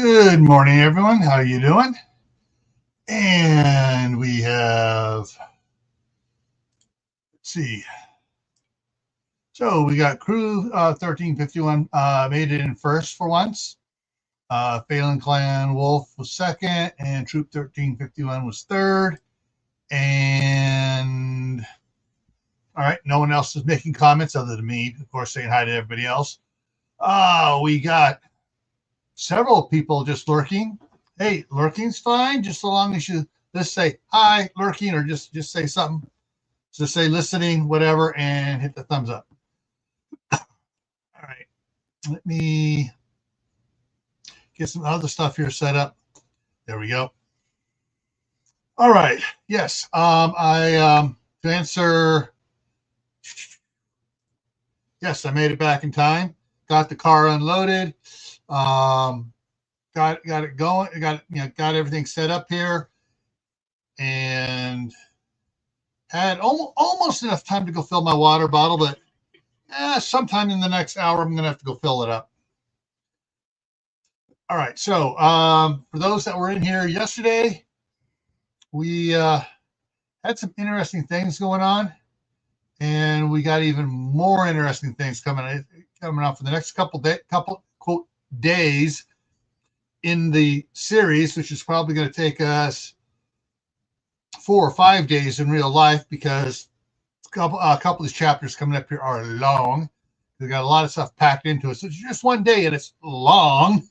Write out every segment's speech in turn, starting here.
Good morning, everyone. How you doing? And we have, let's see. So we got Crew 1351 made it in first for once. Phelan Clan Wolf was second, and Troop 1351 was third. And all right, no one else is making comments other than me, of course, saying hi to everybody else. We got several people just lurking. Hey, lurking's fine, just so long as you just say hi, lurking, or just say something. Just say listening, whatever, and hit the thumbs up. All right, let me get some other stuff here set up. There we go. All right, yes, to answer, yes, I made it back in time. Got the car unloaded. Got it going. Got everything set up here, and had almost enough time to go fill my water bottle, but sometime in the next hour I'm gonna have to go fill it up. All right, so for those that were in here yesterday, we had some interesting things going on, and we got even more interesting things coming on for the next couple days in the series, which is probably going to take us 4 or 5 days in real life, because a couple of these chapters coming up here are long. We got a lot of stuff packed into it, so it's just one day and it's long.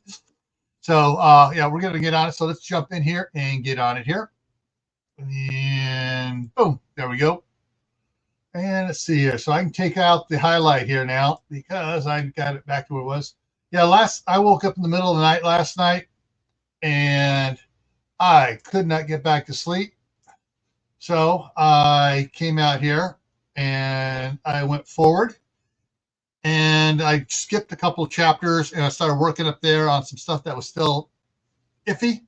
So yeah, we're going to get on it. So let's jump in here and get on it here, and boom, there we go. And let's see here. So I can take out the highlight here now because I got it back to where it was. Yeah, I woke up in the middle of the night last night, and I could not get back to sleep. So I came out here and I went forward, and I skipped a couple of chapters, and I started working up there on some stuff that was still iffy.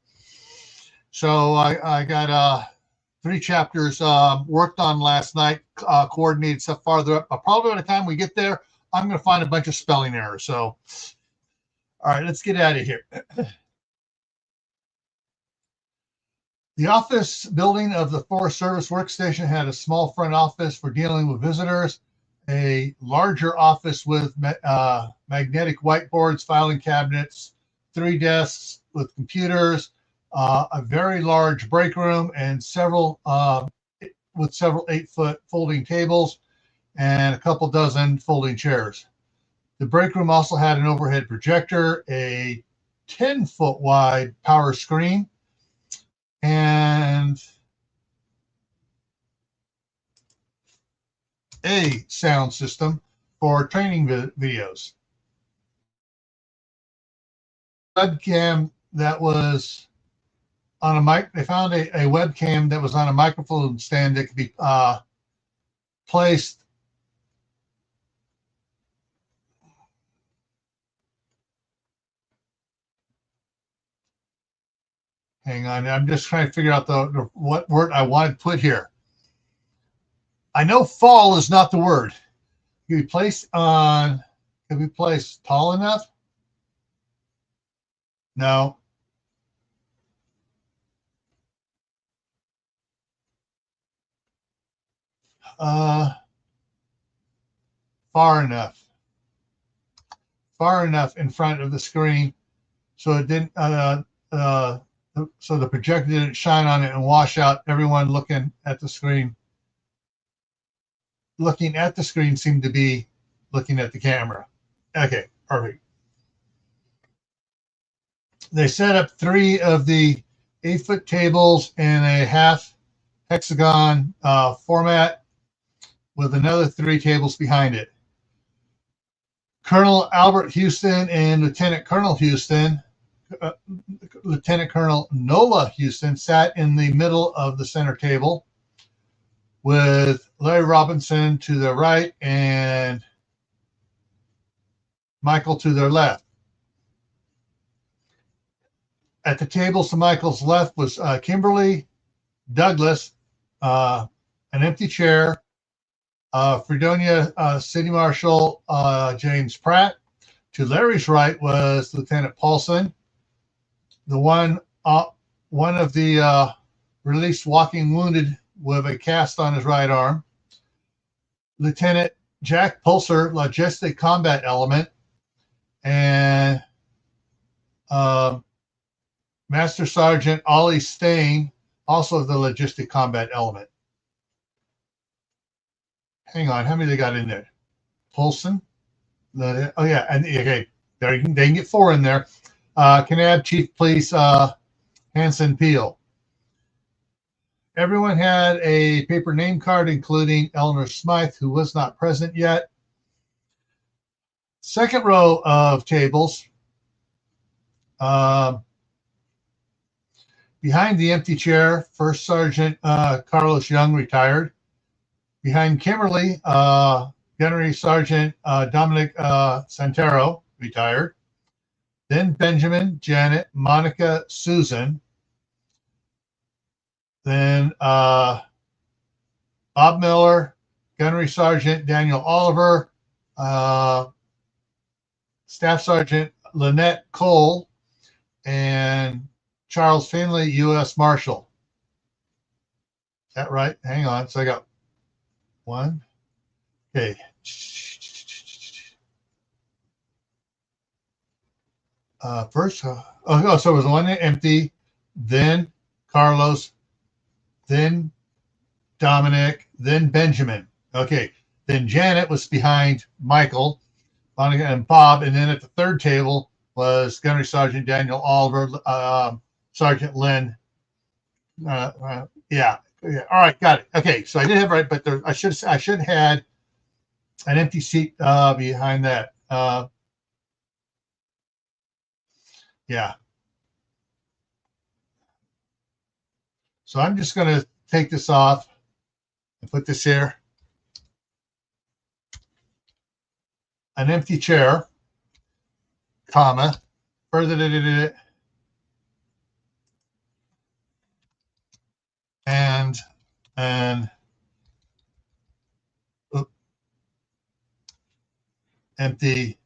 So I got 3 chapters worked on last night, coordinated stuff farther up. Probably by the time we get there, I'm going to find a bunch of spelling errors. So, all right, let's get out of here. The office building of the Forest Service workstation had a small front office for dealing with visitors, a larger office with magnetic whiteboards, filing cabinets, 3 desks with computers, a very large break room, and several 8-foot folding tables and a couple dozen folding chairs. The break room also had an overhead projector, a 10-foot wide power screen, and a sound system for training videos. Webcam that was on a mic. They found a webcam that was on a microphone stand that could be placed hang on, I'm just trying to figure out what word I want to put here. I know fall is not the word. Can we place tall enough? No. Far enough in front of the screen so it didn't so the projector didn't shine on it and wash out everyone looking at the screen. Looking at the screen seemed to be looking at the camera. Okay, perfect. They set up 3 of the 8-foot tables in a half hexagon format with another 3 tables behind it. Colonel Albert Houston and Lieutenant Colonel Nola Houston sat in the middle of the center table, with Larry Robinson to their right and Michael to their left. At the tables to Michael's left was Kimberly Douglas, an empty chair, Fredonia City Marshal James Pratt. To Larry's right was Lieutenant Paulson. the one of the released walking wounded with a cast on his right arm. Lieutenant Jack Pulser, logistic combat element, and Master Sergeant Ollie Stain, also the logistic combat element. Hang on, how many they got in there? Polson? Oh yeah, and okay, they can get 4 in there. Kanab Chief Police Hanson Peel. Everyone had a paper name card, including Eleanor Smythe, who was not present yet. Second row of tables. Behind the empty chair, First Sergeant Carlos Young, retired. Behind Kimberly, Gunnery Sergeant Dominic Santero, retired. Then Benjamin, Janet, Monica, Susan. Then Bob Miller, Gunnery Sergeant Daniel Oliver, Staff Sergeant Lynette Cole, and Charles Finley, U.S. Marshal. Is that right? Hang on. So I got 1. Okay. First, so it was 1 empty, then Carlos, then Dominic, then Benjamin. Okay. Then Janet was behind Michael, Monica, and Bob. And then at the third table was Gunnery Sergeant Daniel Oliver, Sergeant Lynn. Yeah. All right. Got it. Okay. So I did have right, but I should have had an empty seat behind that. Yeah. So I'm just going to take this off and put this here. An empty chair, comma, further, and empty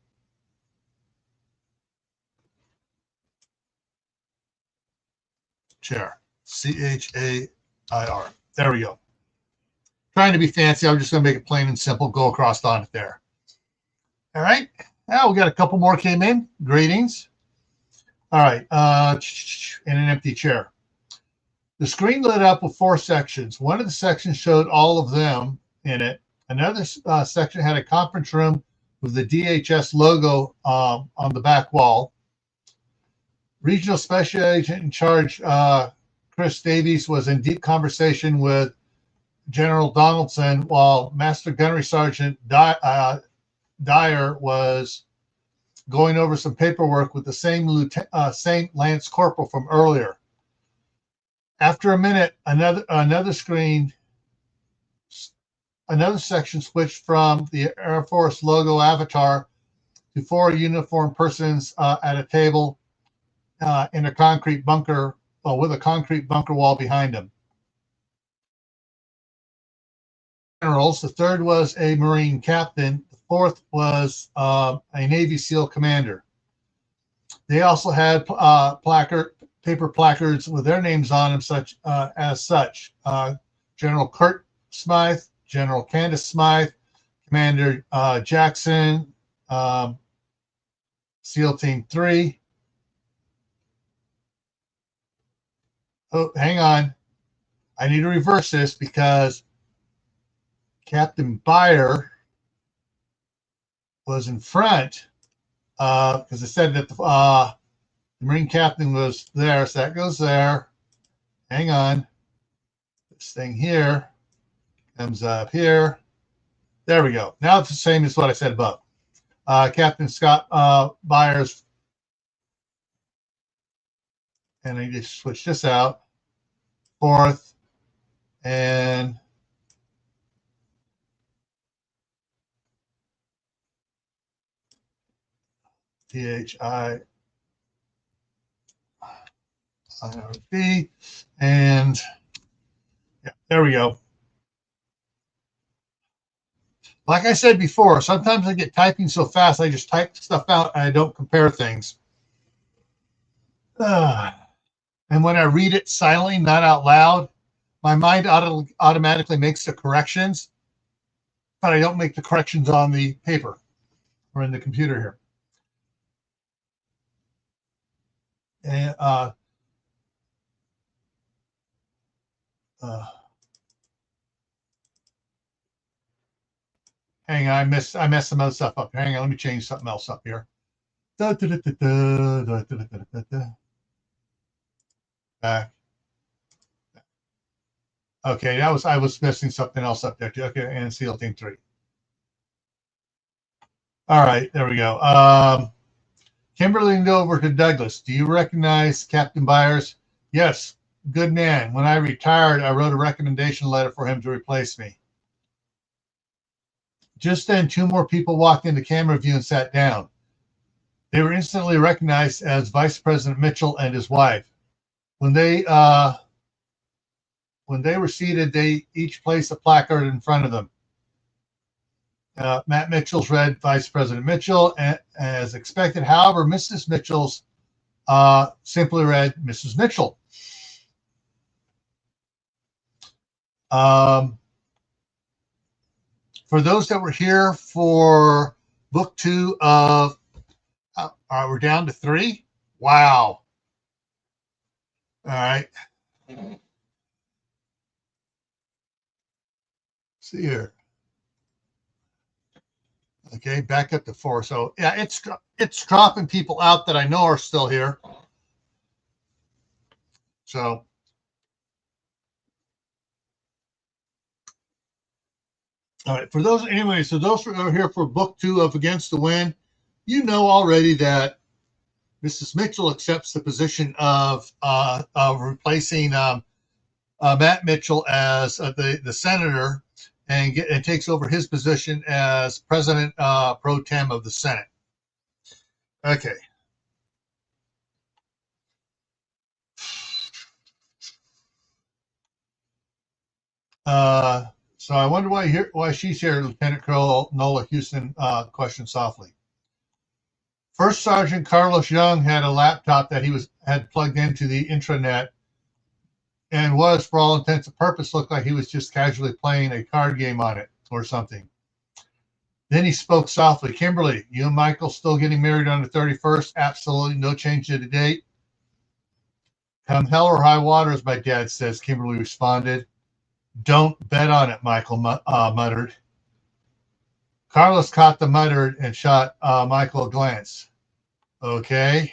chair. CHAIR. There we go. Trying to be fancy. I'm just going to make it plain and simple. Go across on it there. All right. Now we got a couple more came in. Greetings. All right. In an empty chair. The screen lit up with 4 sections. One of the sections showed all of them in it. Another section had a conference room with the DHS logo on the back wall. Regional Special Agent in charge, Chris Davies, was in deep conversation with General Donaldson, while Master Gunnery Sergeant Dyer was going over some paperwork with the same Lance Corporal from earlier. After a minute, another section switched from the Air Force logo avatar to 4 uniformed persons at a table in a concrete bunker, with a concrete bunker wall behind them. Generals. The third was a Marine captain. The fourth was a Navy SEAL commander. They also had paper placards with their names on them, such General Kurt Smythe, General Candace Smythe, Commander Jackson, SEAL Team 3. Oh, hang on. I need to reverse this because Captain Byer was in front because it said that the Marine captain was there. So that goes there. Hang on. This thing here comes up here. There we go. Now it's the same as what I said above. Captain Scott Byers. And I just switch this out. Fourth and THIRB, and yeah, there we go. Like I said before, sometimes I get typing so fast I just type stuff out and I don't compare things. And when I read it silently, not out loud, my mind automatically makes the corrections, but I don't make the corrections on the paper or in the computer here. And hang on, I messed some other stuff up. Hang on, let me change something else up here. Back. Okay, I was missing something else up there too. Okay, and SEAL Team 3. All right, there we go. Kimberly leaned over to Douglas. Do you recognize Captain Byers? Yes, good man. When I retired, I wrote a recommendation letter for him to replace me. Just then, two more people walked into camera view and sat down. They were instantly recognized as Vice President Mitchell and his wife. When they were seated, they each placed a placard in front of them. Matt Mitchell's read Vice President Mitchell as expected. However, Mrs. Mitchell's simply read Mrs. Mitchell. For those that were here for book 2 of, we're down to 3. Wow. All right. See here. Okay, back up to 4. So yeah, it's dropping people out that I know are still here. So all right, for those anyway, so those who are here for book 2 of Against the Wind, you know already that Mrs. Mitchell accepts the position of replacing Matt Mitchell as the senator, and takes over his position as president pro tem of the Senate. Okay. So I wonder why she's here, Lieutenant Colonel Nola Houston questioned softly. First Sergeant Carlos Young had a laptop that he had plugged into the intranet and was, for all intents and purposes, looked like he was just casually playing a card game on it or something. Then he spoke softly. Kimberly, you and Michael still getting married on the 31st? Absolutely no change to the date. Come hell or high water, as my dad says, Kimberly responded. Don't bet on it, Michael muttered. Carlos caught the muttered and shot Michael a glance. Okay.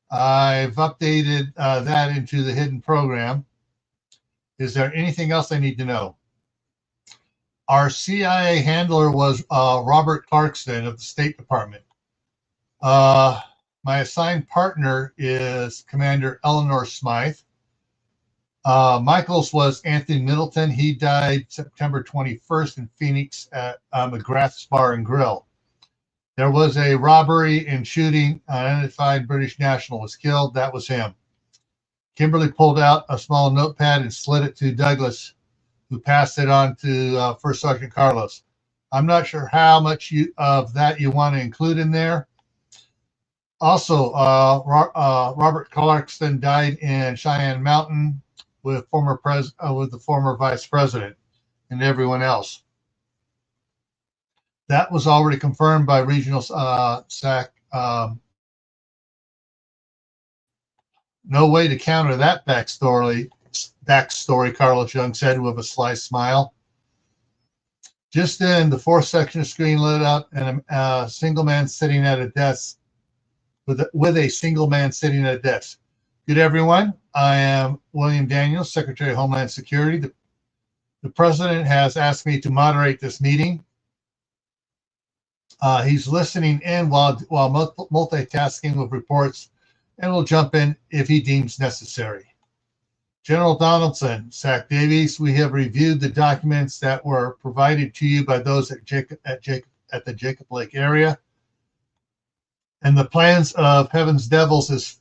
I've updated that into the hidden program. Is there anything else I need to know? Our CIA handler was Robert Clarkston of the State Department. My assigned partner is Commander Eleanor Smythe. Michael's was Anthony Middleton. He died September 21st in Phoenix at McGrath's Bar and Grill. There was a robbery and shooting. An unidentified British national was killed. That was him. Kimberly pulled out a small notepad and slid it to Douglas, who passed it on to First Sergeant Carlos. I'm not sure how much of that you want to include in there. Also, Robert Clarkston died in Cheyenne Mountain with the former vice president and everyone else. That was already confirmed by regional SAC. No way to counter that backstory, Carlos Young said with a sly smile. Just then, the fourth section of the screen lit up, and a single man sitting at a desk with a single man sitting at a desk. Good, everyone. I am William Daniels, Secretary of Homeland Security. The president has asked me to moderate this meeting. He's listening in while multitasking with reports, and will jump in if he deems necessary. General Donaldson, SAC Davies, we have reviewed the documents that were provided to you by those at the Jacob Lake area, and the plans of Heaven's Devils is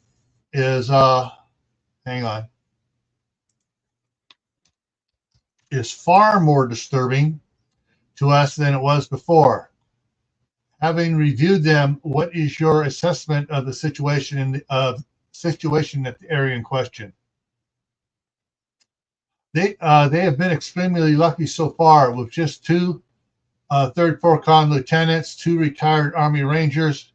far more disturbing to us than it was before. Having reviewed them, what is your assessment of the situation of situation at the area in question. They have been extremely lucky so far with just two 3rd FORCON lieutenants, 2 retired Army Rangers,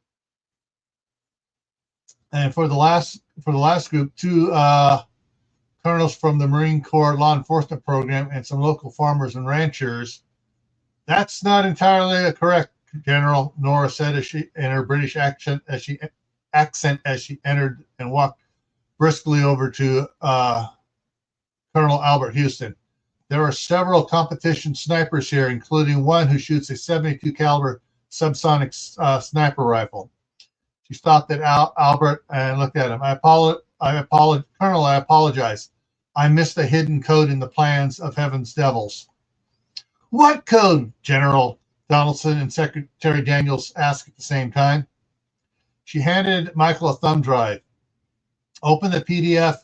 and for the last group, 2 colonels from the Marine Corps Law Enforcement Program and some local farmers and ranchers. That's not entirely correct, General, Nora said as she, in her British accent as she entered and walked briskly over to Colonel Albert Houston. There are several competition snipers here, including one who shoots a 72 caliber subsonic sniper rifle. She stopped at Albert and looked at him. Colonel, I apologize. I missed a hidden code in the plans of Heaven's Devils. What code? General Donaldson and Secretary Daniels asked at the same time. She handed Michael a thumb drive. Open the PDF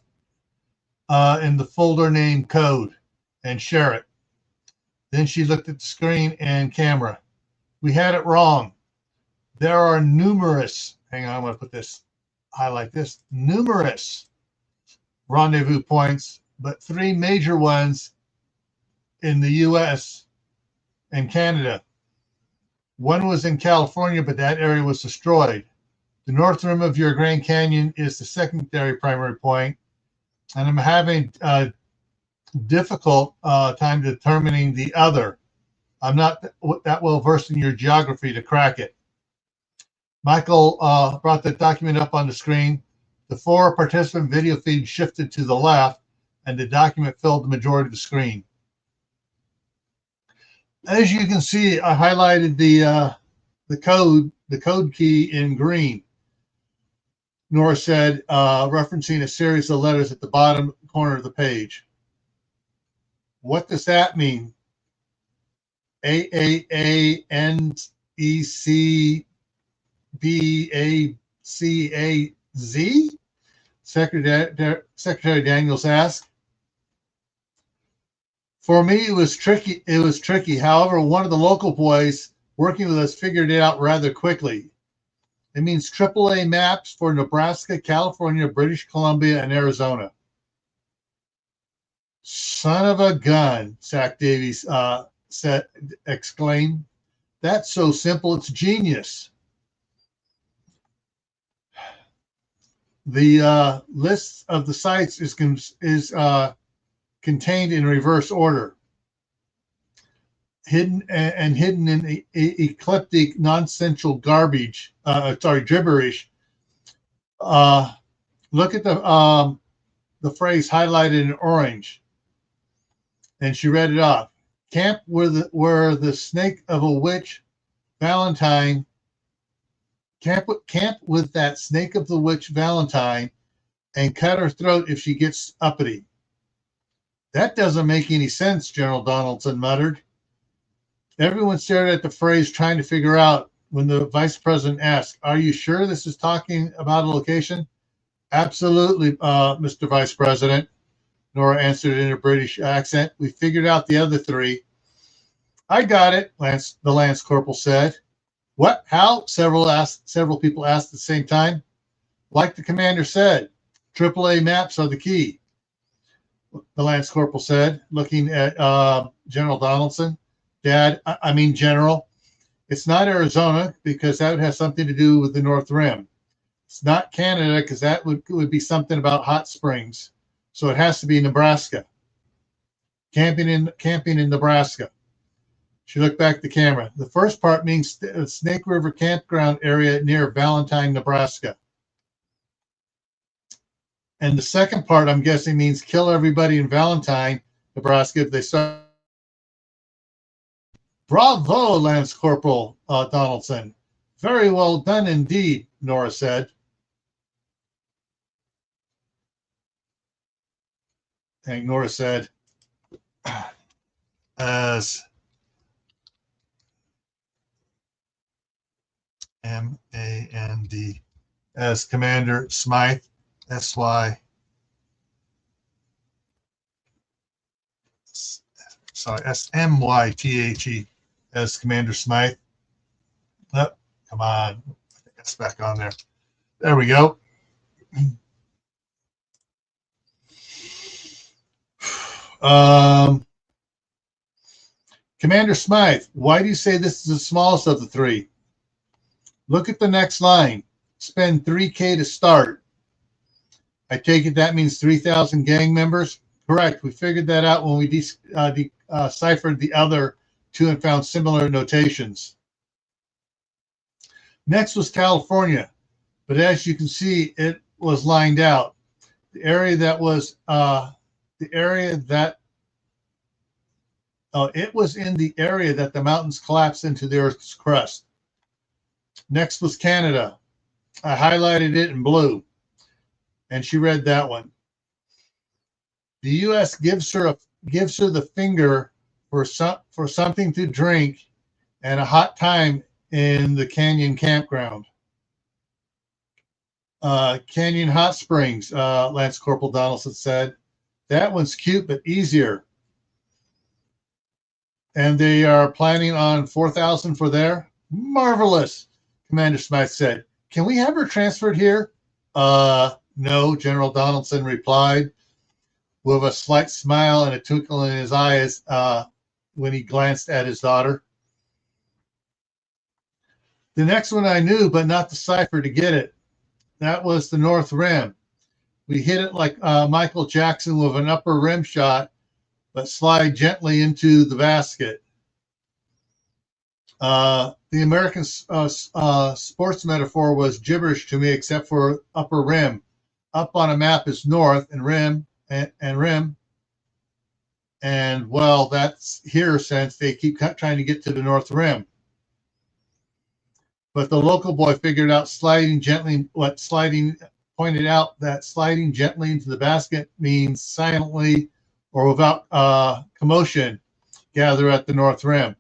in the folder named Code and share it. Then she looked at the screen and camera. We had it wrong. There are numerous, hang on, I'm going to put this, highlight this, numerous rendezvous points, but 3 major ones in the U.S. and Canada. One was in California, but that area was destroyed. The north rim of your Grand Canyon is the secondary primary point, and I'm having difficult time determining the other. I'm not that well versed in your geography to crack it. Michael brought the document up on the screen. The 4 participant video feed shifted to the left, and the document filled the majority of the screen. As you can see, I highlighted the code key in green. Nora said, referencing a series of letters at the bottom corner of the page. What does that mean? AAANCBACAZ? Secretary Daniels asked. For me, it was tricky. However, one of the local boys working with us figured it out rather quickly. It means AAA maps for Nebraska, California, British Columbia, and Arizona. Son of a gun, Zach Davies exclaimed. That's so simple, it's genius. The list of the sites is contained in reverse order, hidden in eclectic, nonsensical garbage. Gibberish. Look at the phrase highlighted in orange, and she read it off. Camp where the snake of a witch, Valentine. Camp with that snake of the witch, Valentine, and cut her throat if she gets uppity. That doesn't make any sense, General Donaldson muttered. Everyone stared at the phrase, trying to figure out when the vice president asked, are you sure this is talking about a location? Absolutely, Mr. Vice President, Nora answered in a British accent. We figured out the other 3. I got it, the Lance Corporal said. What? How? Several people asked at the same time. Like the commander said, AAA maps are the key, the Lance Corporal said, looking at General Donaldson. General, it's not Arizona because that would have something to do with the North Rim. It's not Canada because that would be something about hot springs. So it has to be Nebraska. Camping in Nebraska. She looked back at the camera. The first part means Snake River Campground area near Valentine, Nebraska. And the second part, I'm guessing, means kill everybody in Valentine, Nebraska if they start. Bravo, Lance Corporal Donaldson. Very well done indeed, Nora said. And Nora said, as M-A-N-D, as Commander Smythe, S-Y, sorry, S-M-Y-T-H-E, as Commander Smythe. Oh, come on, I think that's back on there. There we go. Commander Smythe, why do you say this is the smallest of the three? Look at the next line. Spend 3K to start. I take it that means 3,000 gang members? Correct. We figured that out when we deciphered the other two and found similar notations. Next was California, but as you can see, it was lined out. The area that was it was in the area that the mountains collapsed into the Earth's crust. Next was Canada. I highlighted it in blue, and she read that one. The U.S. gives her the finger for something to drink and a hot time in the Canyon campground. Canyon Hot Springs, Lance Corporal Donaldson said. That one's cute, but easier. And they are planning on 4,000 for there. Marvelous, Commander Smythe said. Can we have her transferred here? No, General Donaldson replied with a slight smile and a twinkle in his eyes when he glanced at his daughter. The next one I knew, but not the cipher to get it. That was the North Rim. We hit it like Michael Jackson with an upper rim shot, but slide gently into the basket. The American sports metaphor was gibberish to me, except for upper rim. Up on a map is north and rim and rim. And well, that's here since they keep trying to get to the North Rim. But the local boy figured out pointed out that sliding gently into the basket means silently or without commotion, gather at the North Rim.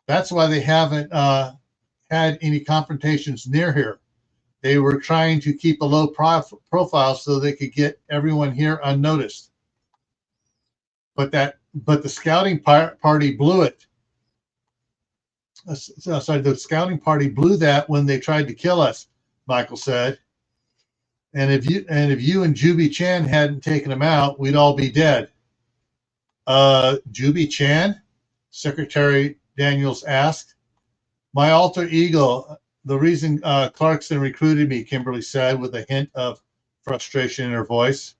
That's why they haven't had any confrontations near here. They were trying to keep a low profile so they could get everyone here unnoticed. But the scouting party blew it. Sorry, the scouting party blew that when they tried to kill us, Michael said. And if you and Juby Chan hadn't taken him out, we'd all be dead. Juby Chan? Secretary Daniels asked. My alter ego, the reason Clarkson recruited me, Kimberly said with a hint of frustration in her voice.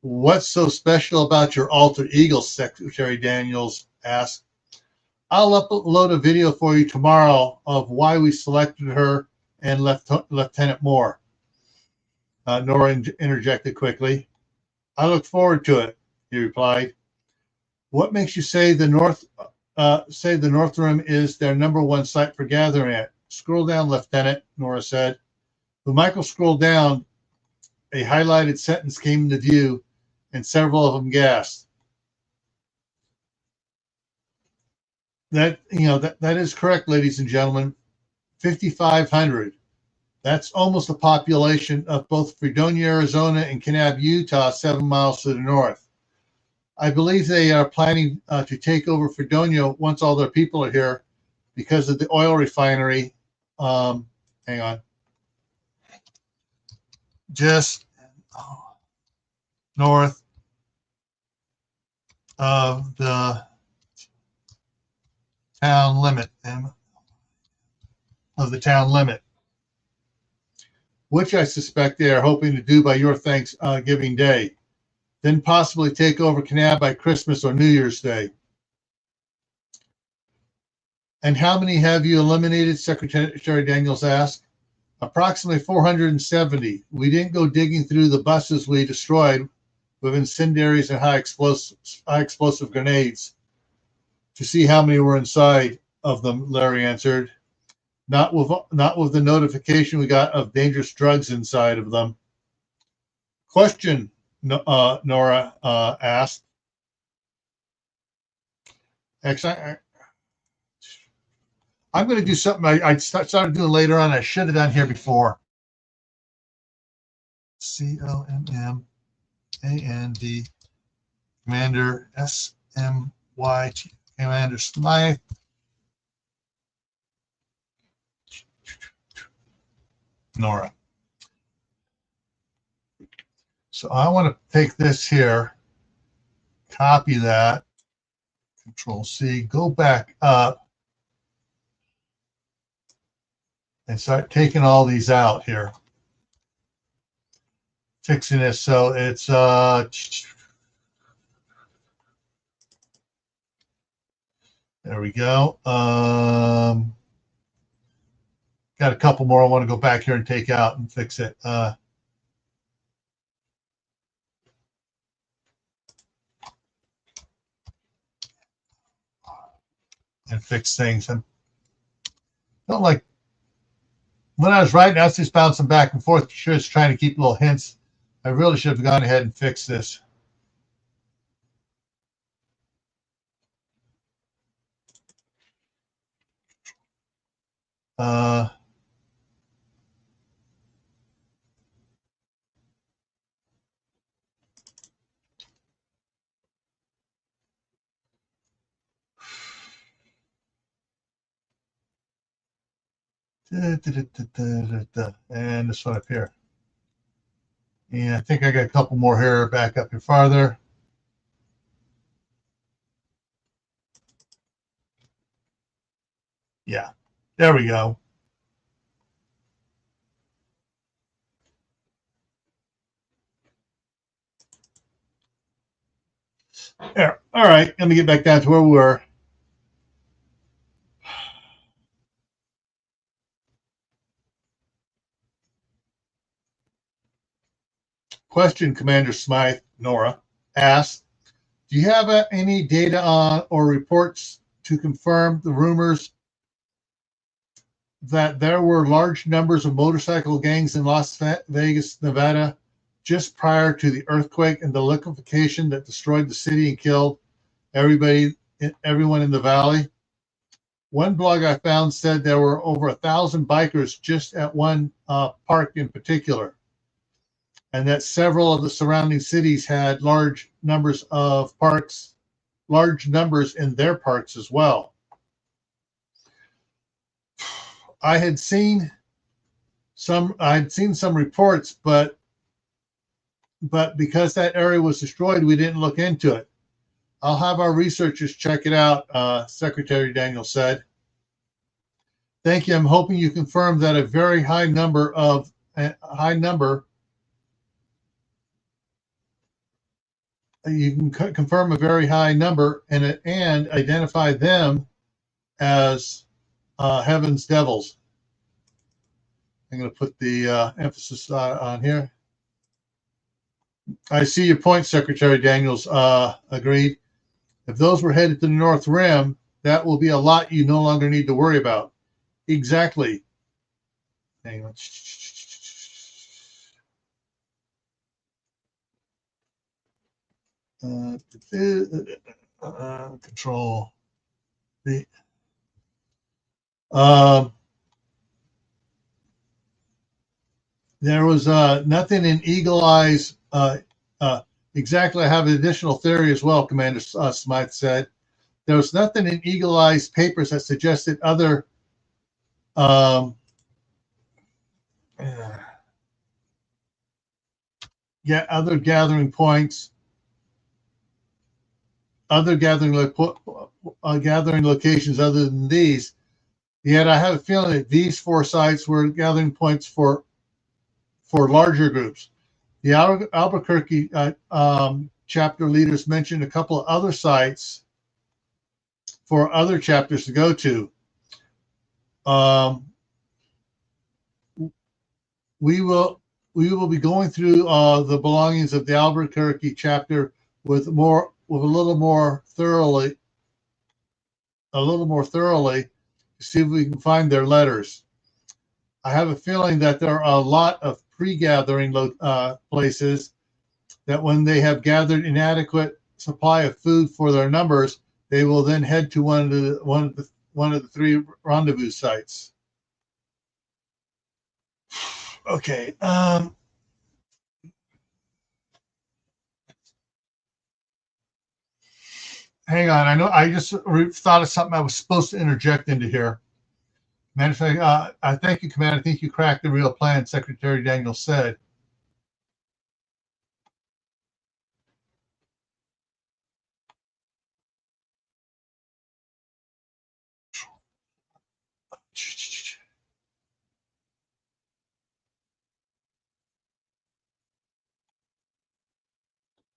What's so special about your alter ego, Secretary Daniels asked. I'll upload a video for you tomorrow of why we selected her and Lieutenant Moore. Nora interjected quickly. I look forward to it, he replied. What makes you say the North Rim is their number one site for gathering at? Scroll down, Lieutenant, Nora said. When Michael scrolled down, a highlighted sentence came into view, and several of them gasped. That is correct, ladies and gentlemen. 5,500. That's almost the population of both Fredonia, Arizona, and Kanab, Utah, 7 miles to the north. I believe they are planning to take over Fredonia once all their people are here because of the oil refinery. Hang on. Just north of the town limit, which I suspect they are hoping to do by your Thanksgiving Day, then possibly take over Kanab by Christmas or New Year's Day. And how many have you eliminated? Secretary Daniels asked. Approximately 470. We didn't go digging through the buses we destroyed with incendiaries and high explosive grenades to see how many were inside of them, Larry answered. Not with the notification we got of dangerous drugs inside of them. Question, Nora asked. Actually, I'm going to do something I started doing later on. I should have done here before. COMMAND, Commander SMYT, Commander Smythe. Nora. So I want to take this here copy that, Control C, go back up, and start taking all these out here. Fixing this so it's there we go. Got a couple more I want to go back here and take out and fix it. And fix things. I don't like when I was writing, I was just bouncing back and forth, just trying to keep little hints. I really should have gone ahead and fixed this. And this one up here. And I think I got a couple more here back up here farther. Yeah, there we go. There. All right, let me get back down to where we were. Question, Commander Smythe, Nora, asks, do you have any data on or reports to confirm the rumors that there were large numbers of motorcycle gangs in Las Vegas, Nevada, just prior to the earthquake and the liquefaction that destroyed the city and killed everyone in the valley? One blog I found said there were over 1,000 bikers just at one park in particular, and that several of the surrounding cities had large numbers of parks, large numbers in their parks as well. I had seen some reports, but because that area was destroyed, we didn't look into it. I'll have our researchers check it out, Secretary Daniel said. Thank you. I'm hoping you confirm that a very high number you can confirm a very high number and identify them as heaven's devils. I'm going to put the emphasis on here. I see your point, Secretary Daniels. Agreed. If those were headed to the North Rim, that will be a lot you no longer need to worry about. Exactly. Hang on. Control V. There was nothing in Eagle Eye's. Exactly. I have an additional theory as well, Commander Smythe said. There was nothing in Eagle Eye's papers that suggested other other gathering points, other gathering locations other than these. Yet I have a feeling that these 4 sites were gathering points for larger groups. The Albuquerque chapter leaders mentioned a couple of other sites for other chapters to go to. We will be going through the belongings of the Albuquerque chapter with a little more thoroughly to see if we can find their letters. I have a feeling that there are a lot of pre-gathering places that when they have gathered inadequate supply of food for their numbers, they will then head to one of the 3 rendezvous sites. Okay. Hang on. I know I just thought of something I was supposed to interject into here. Matter of fact, I thank you, Commander. I think you cracked the real plan, Secretary Daniel said.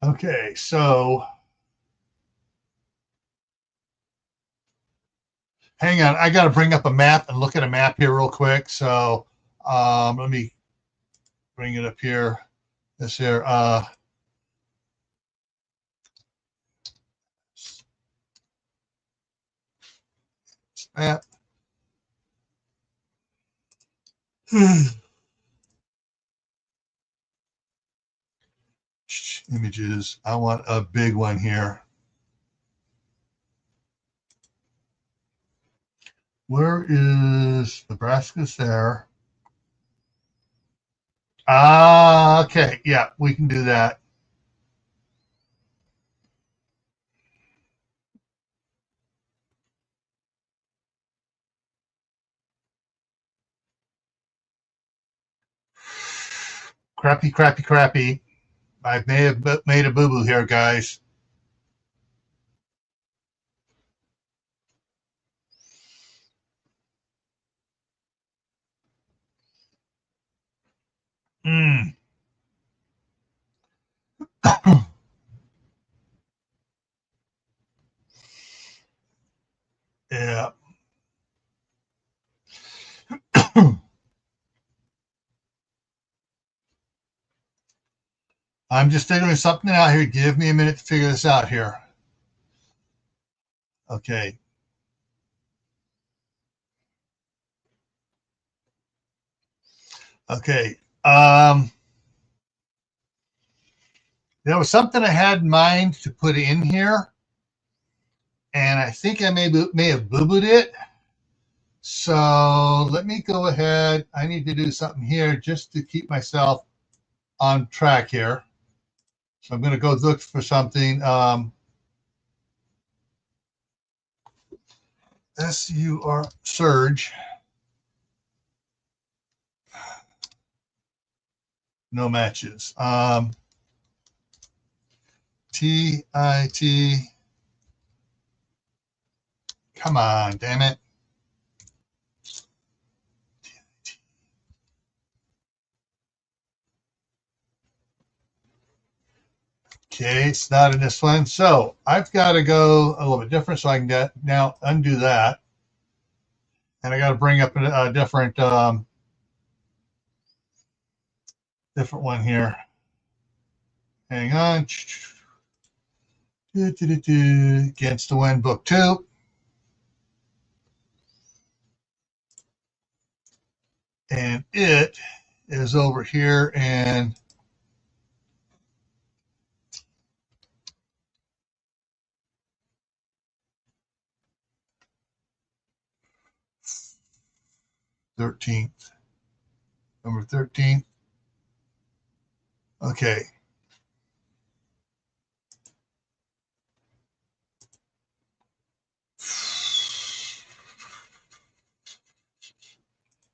Okay, so hang on. I got to bring up a map and look at a map here real quick. So let me bring it up here. This here. Map. Images. I want a big one here. Where is Nebraska's there? Ah, okay. Yeah, we can do that. Crappy, crappy, crappy. I may have made a boo-boo here, guys. Mm. Yeah. I'm just figuring something out here. Give me a minute to figure this out here. Okay. Okay. There was something I had in mind to put in here, and I think I may have boo-booed it. So let me go ahead. I need to do something here just to keep myself on track here. So I'm going to go look for something. SUR surge. No matches. TIT. Come on, damn it. Okay, it's not in this one. So I've got to go a little bit different so I can get now undo that. And I got to bring up a different different one here. Hang on. Against the Wind, Book 2. And it is over here in #13th. Number 13th. Okay.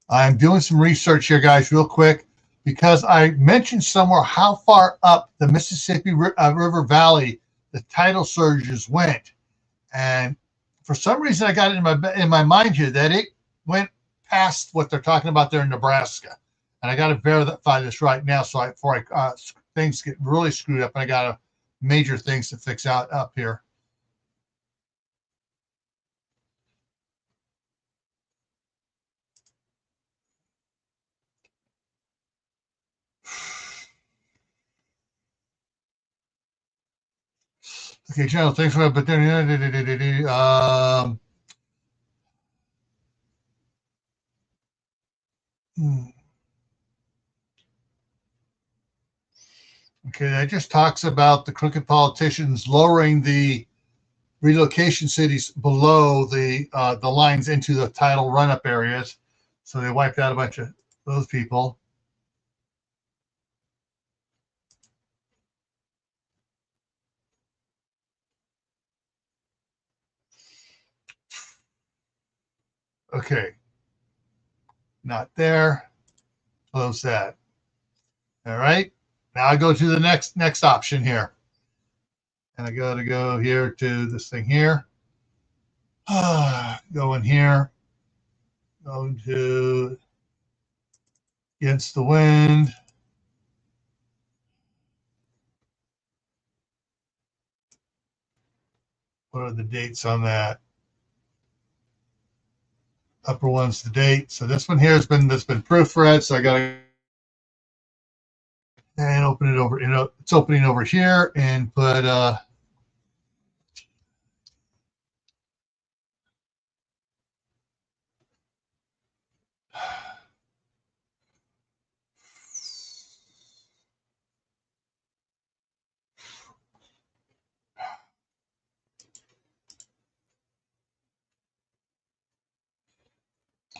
I'm doing some research here, guys, real quick, because I mentioned somewhere how far up the Mississippi River Valley the tidal surges went, and for some reason I got it in my mind here that it went past what they're talking about there in Nebraska, and I got to verify this right now. So before things get really screwed up, and I got major things to fix out up here. Okay, channel. Thanks for but then okay, that just talks about the crooked politicians lowering the relocation cities below the lines into the tidal run-up areas. So they wiped out a bunch of those people. Okay, not there. Close that. All right. Now I go to the next option here, and I got to go here to this thing here. Go in here. Go to Against the Wind. what are the dates on that? Upper one's the date. So this one here has been proofread. So I got to and open it over. It's opening over here and put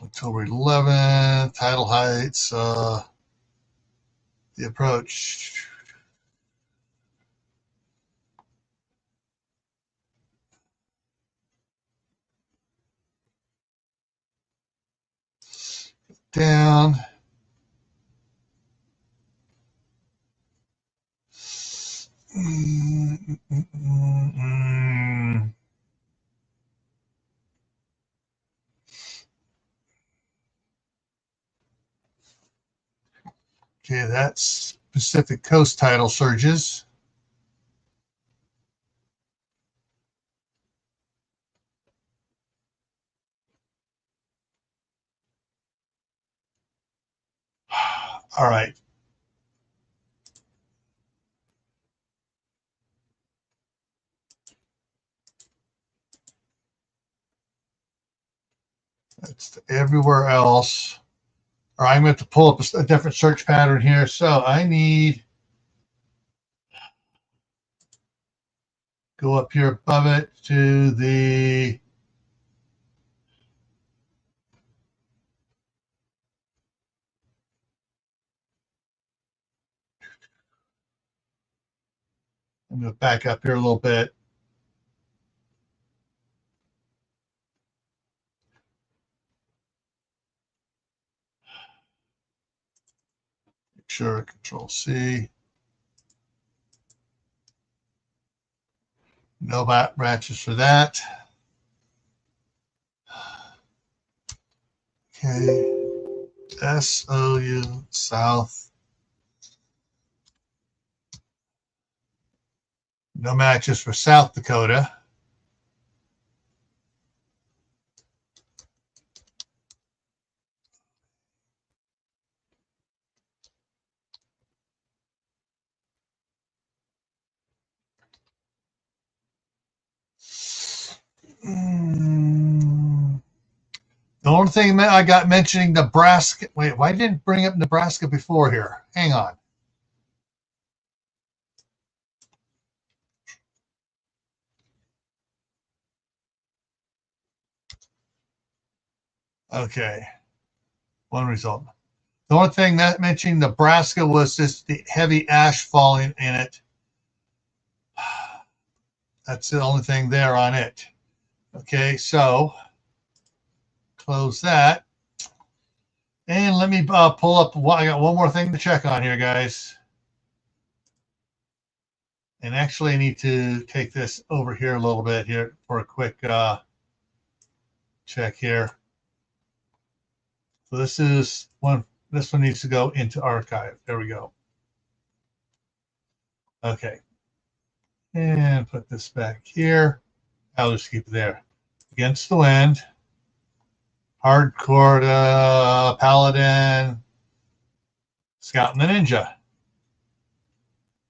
October 11th, title heights, the approach. Down. Okay, that's Pacific Coast title surges. All right. That's everywhere else. Or I'm going to pull up a different search pattern here. So I need go up here above it to the I'm going to back up here a little bit. Make sure Control C. No matches for that. Okay. SOU South. No matches for South Dakota. The only thing I got mentioning Nebraska. Wait, why didn't it bring up Nebraska before here? Hang on. Okay. One result. The only thing that mentioning Nebraska was just the heavy ash falling in it. That's the only thing there on it. Okay, so close that. And let me pull up. I got one more thing to check on here, guys. And actually, I need to take this over here a little bit here for a quick check here. So this is one. This one needs to go into archive. There we go. Okay. And put this back here. I'll just keep it there. Against the Wind. Hardcore Paladin. Scout and the Ninja.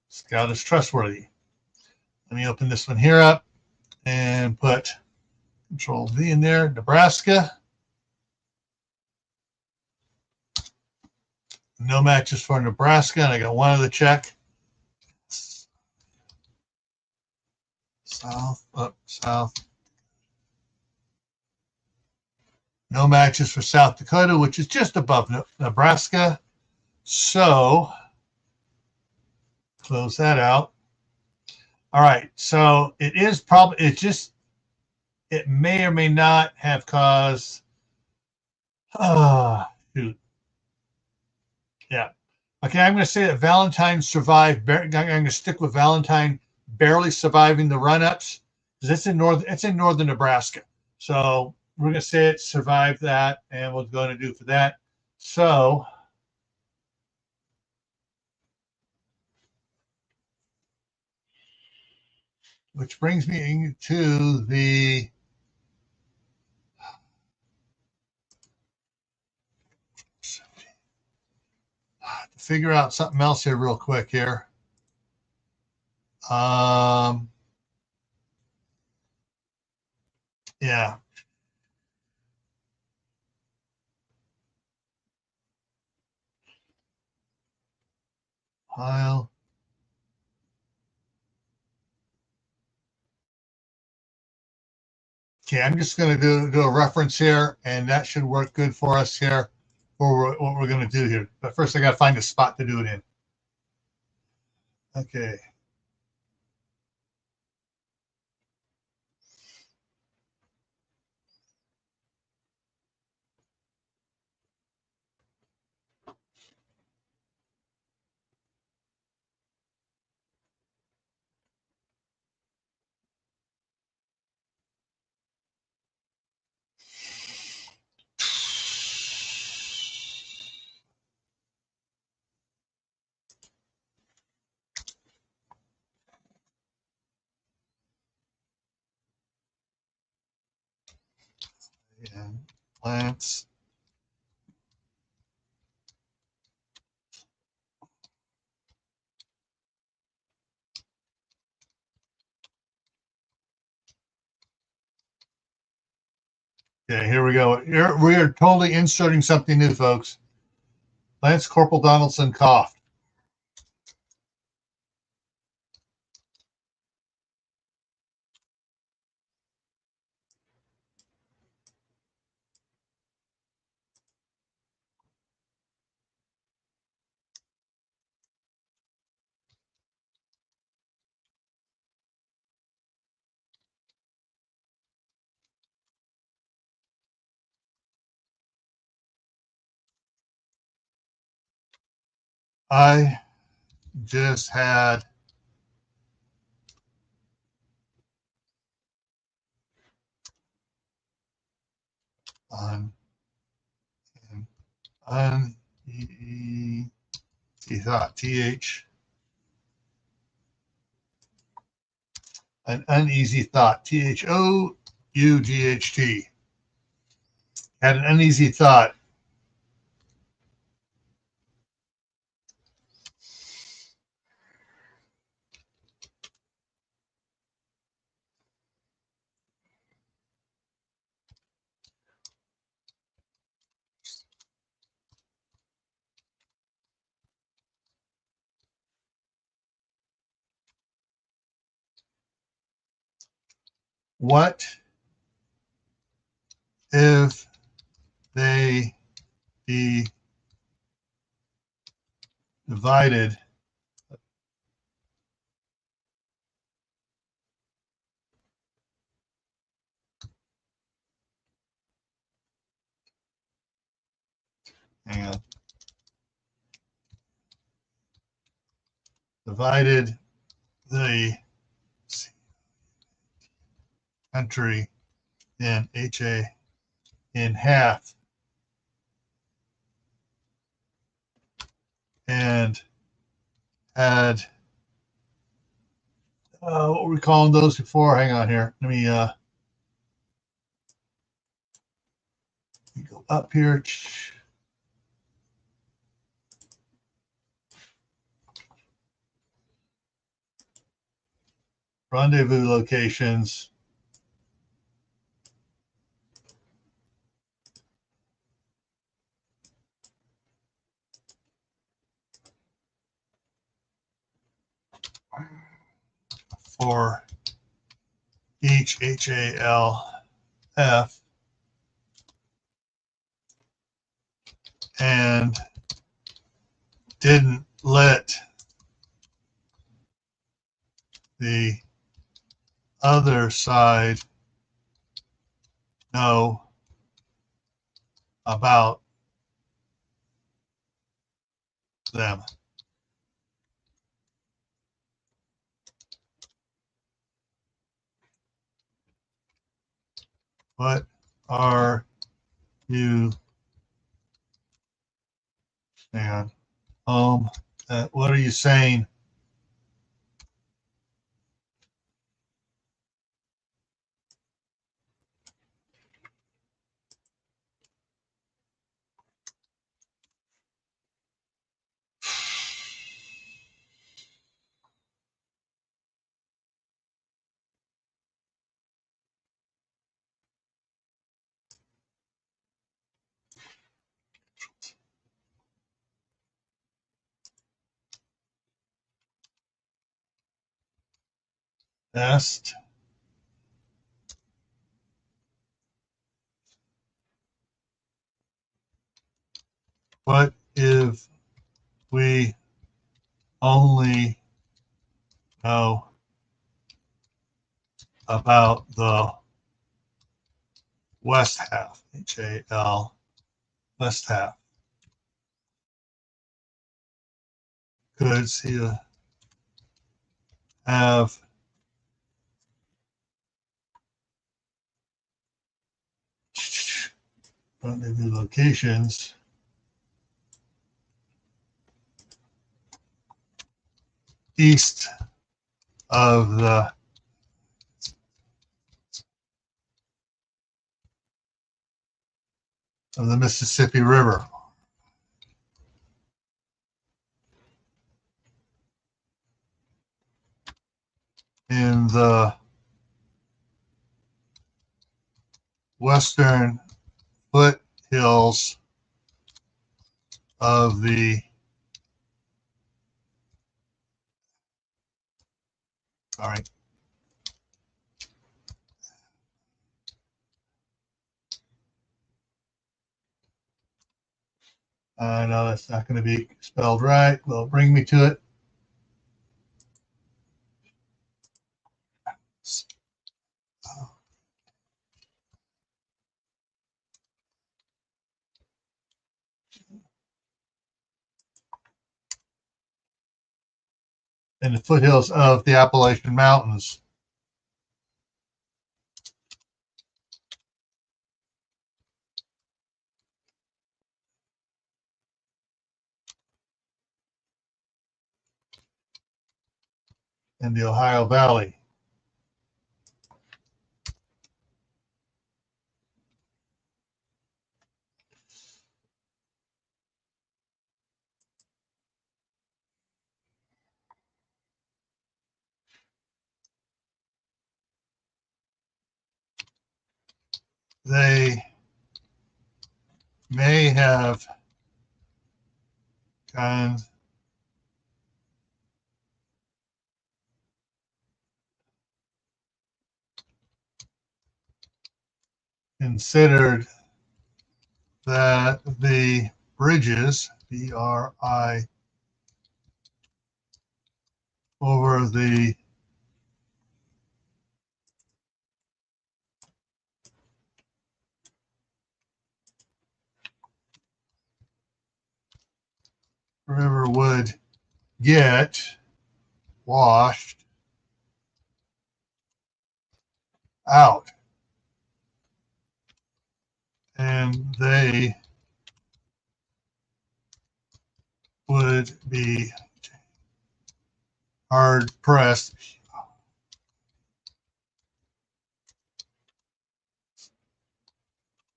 Scout is trustworthy. Let me open this one here up and put Control V in there. Nebraska. No matches for Nebraska, and I got one other check. South, up, south. No matches for South Dakota, which is just above Nebraska. So, close that out. All right, so it is probably, it may or may not have caused, shoot. Yeah. Okay, I'm going to say that Valentine survived. I'm going to stick with Valentine barely surviving the run-ups because it's in northern Nebraska. So we're going to say it survived that, and we're going to do for that. So which brings me to the figure out something else here real quick here. Yeah. File. Okay, I'm just going to do a reference here, and that should work good for us here for what we're going to do here. But first, I got to find a spot to do it in. Okay. And plants. Okay, here we go. Here, we are totally inserting something new, folks. Lance Corporal Donaldson coughed. I just had uneasy thought, TH, an uneasy thought, THOUGHT. Had an uneasy thought. What if they be divided and divided the country in HA in half and had what were we calling those before? Hang on here. Let me go up here. Rendezvous locations. For each HALF and didn't let the other side know about them. What are you saying? What are you saying? Asked, what if we only know about the west half, HAL, west half? Could he have rendezvous locations east of the Mississippi River? In the western foothills of the all right. I know that's not going to be spelled right. Well, bring me to it. In the foothills of the Appalachian Mountains. In the Ohio Valley. They may have considered that the bridges, BRI, over the river would get washed out, and they would be hard pressed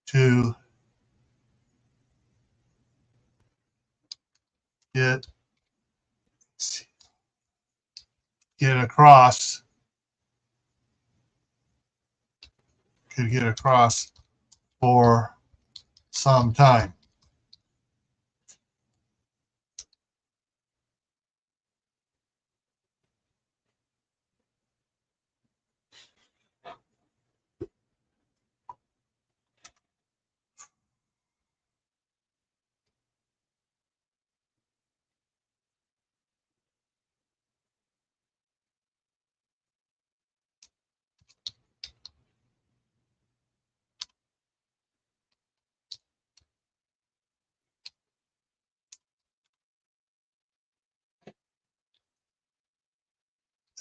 to get across, could get across for some time.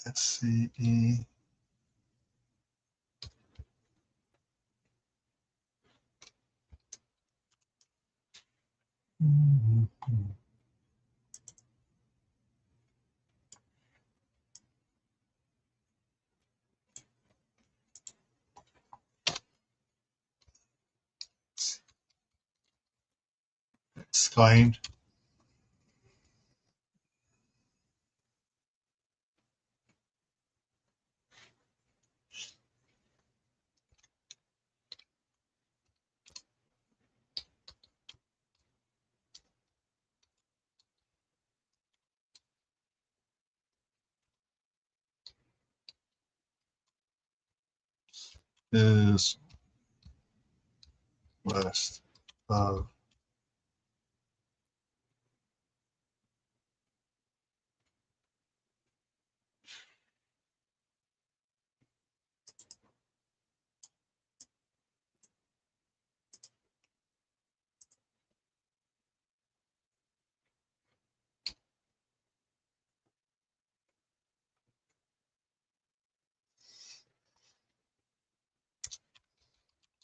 SCE. Exclaimed. is west of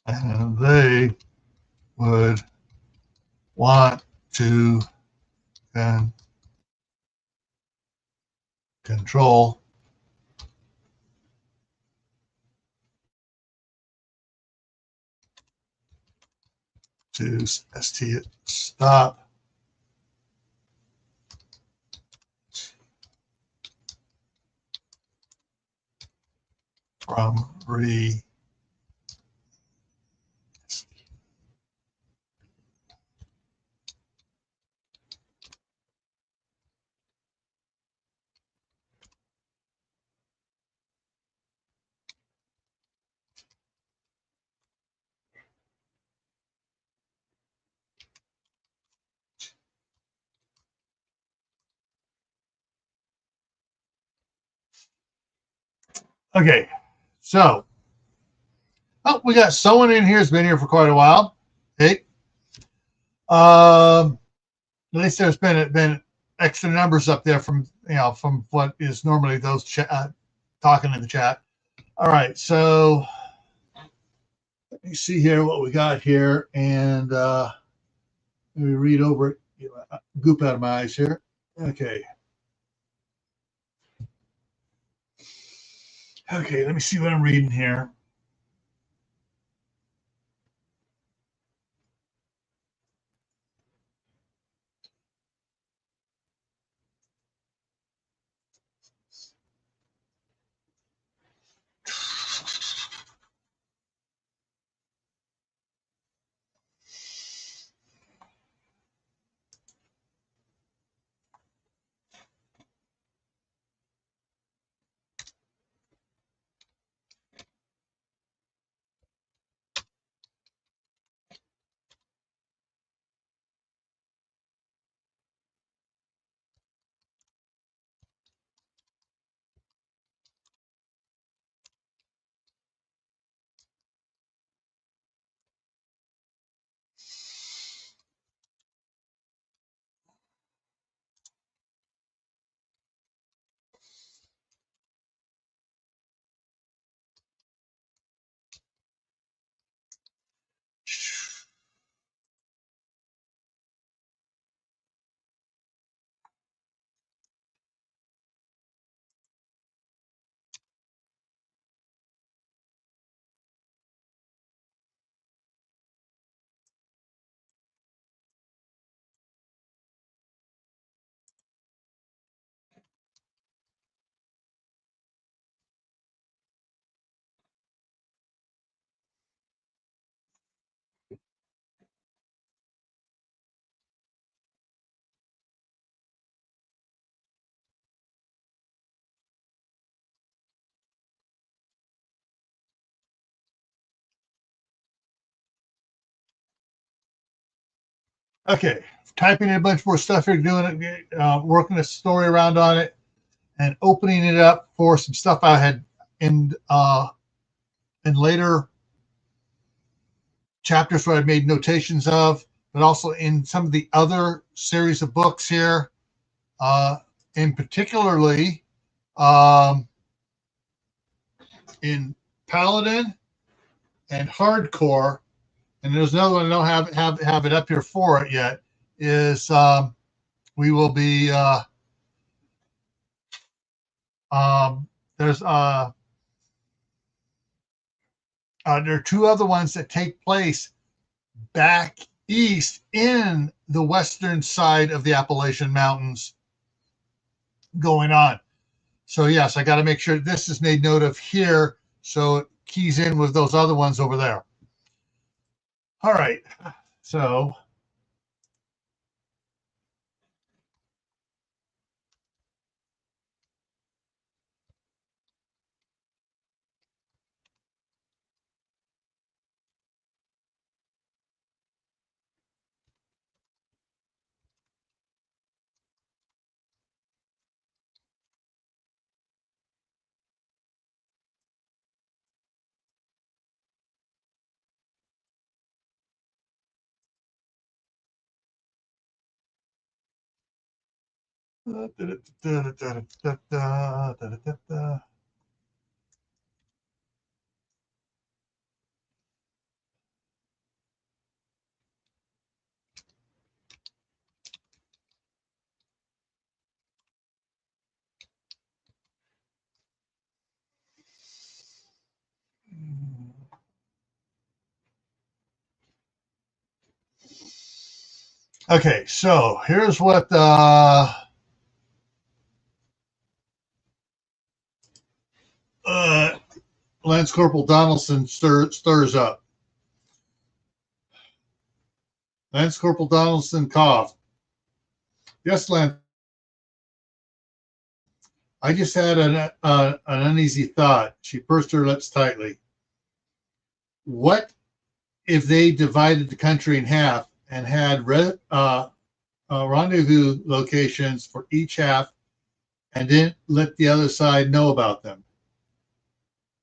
and they would want to control to stop from re Okay, so we got someone in here who's been here for quite a while. Hey, at least there's been extra numbers up there from from what is normally those talking in the chat. All right, so let me see here what we got here, and let me read over it. Goop out of my eyes here. Okay. Okay, let me see what I'm reading here. Okay, typing in a bunch more stuff here, doing it, working a story around on it, and opening it up for some stuff I had in later chapters where I made notations of, but also in some of the other series of books here, in particularly um, in Paladin and Hardcore. And there's another one I don't have it up here for it yet. Is we will be there's there are two other ones that take place back east in the western side of the Appalachian Mountains going on. So yes, I got to make sure this is made note of here so it keys in with those other ones over there. All right, so Okay, so here's what Lance Corporal Donaldson stirs up. Lance Corporal Donaldson coughed. Yes, Lance. I just had an uneasy thought. She pursed her lips tightly. What if they divided the country in half and had rendezvous locations for each half and didn't let the other side know about them?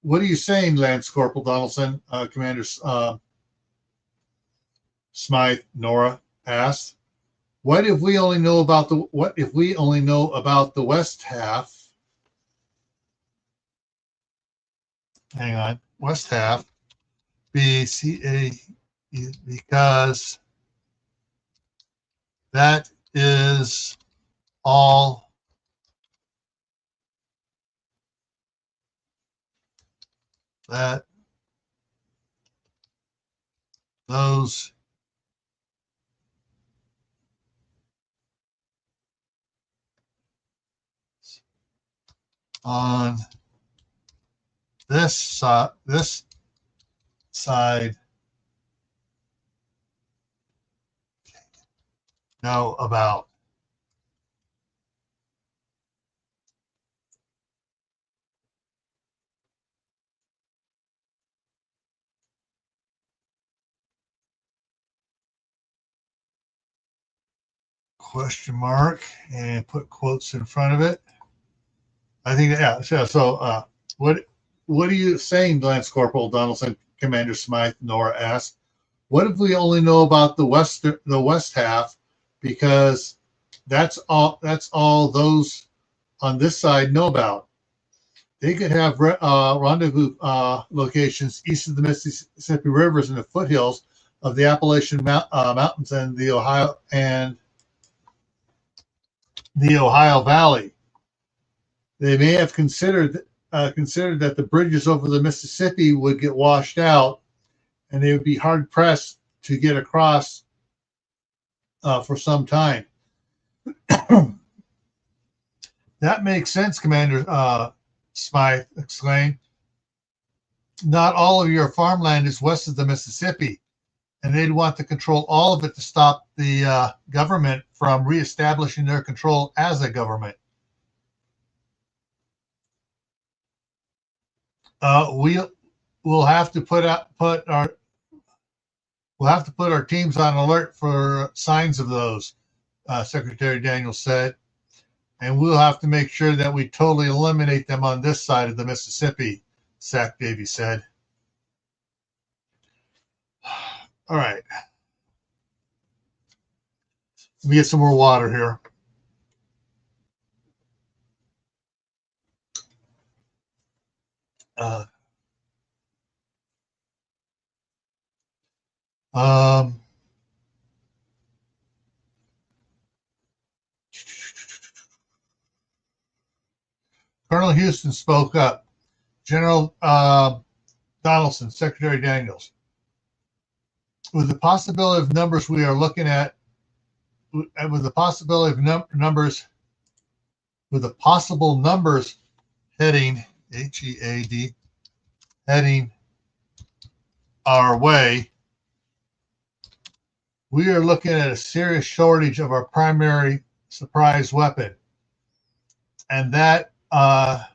What are you saying, Lance Corporal Donaldson? Commander Smythe Nora asked. What if we only know about the west half? Hang on, west half. Because that is all that those on this side know about. Question mark, and put quotes in front of it. I think, yeah. So, what are you saying, Lance Corporal Donaldson? Commander Smythe Nora asked. What if we only know about the west half, because that's all those on this side know about. They could have rendezvous locations east of the Mississippi rivers in the foothills of the Appalachian Mountains and the Ohio Valley. They may have considered that the bridges over the Mississippi would get washed out, and they would be hard pressed to get across for some time. That makes sense, Commander Smythe exclaimed. Not all of your farmland is west of the Mississippi, and they'd want to control all of it to stop the government from reestablishing their control as a government. We'll have to put our teams on alert for signs of those, Secretary Daniels said, and we'll have to make sure that we totally eliminate them on this side of the Mississippi, Sac Davy said. All right. Let me get some more water here. Colonel Houston spoke up. General Donaldson, Secretary Daniels. With the possibility of numbers we are looking at, with the possibility of numbers, with the possible numbers heading, HEAD, heading our way, we are looking at a serious shortage of our primary surprise weapon. And that hang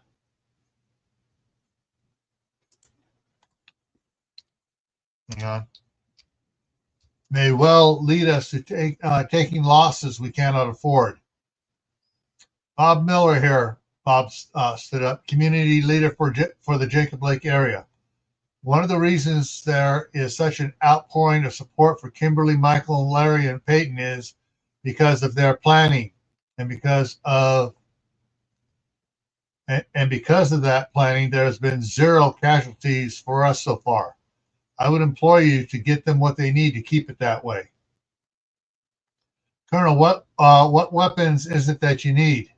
on, may well lead us to taking losses we cannot afford. Bob Miller here. Bob stood up, community leader for the Jacob Lake area. One of the reasons there is such an outpouring of support for Kimberly, Michael, Larry, and Peyton is because of their planning. And because of that planning, there's been zero casualties for us so far. I would implore you to get them what they need to keep it that way. Colonel, what weapons is it that you need?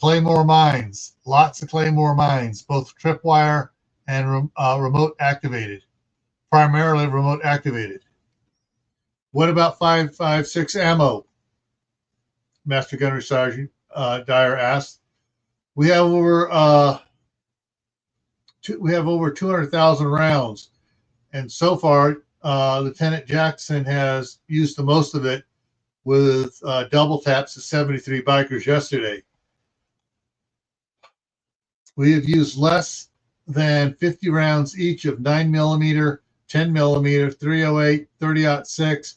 Claymore mines, lots of Claymore mines, both tripwire and remote activated, primarily remote activated. What about 5.56 ammo? Master Gunnery Sergeant Dyer asked. We have over 200,000 rounds, and so far, Lieutenant Jackson has used the most of it with double taps of 73 bikers yesterday. We have used less than 50 rounds each of 9mm, 10mm, 308, 30-06,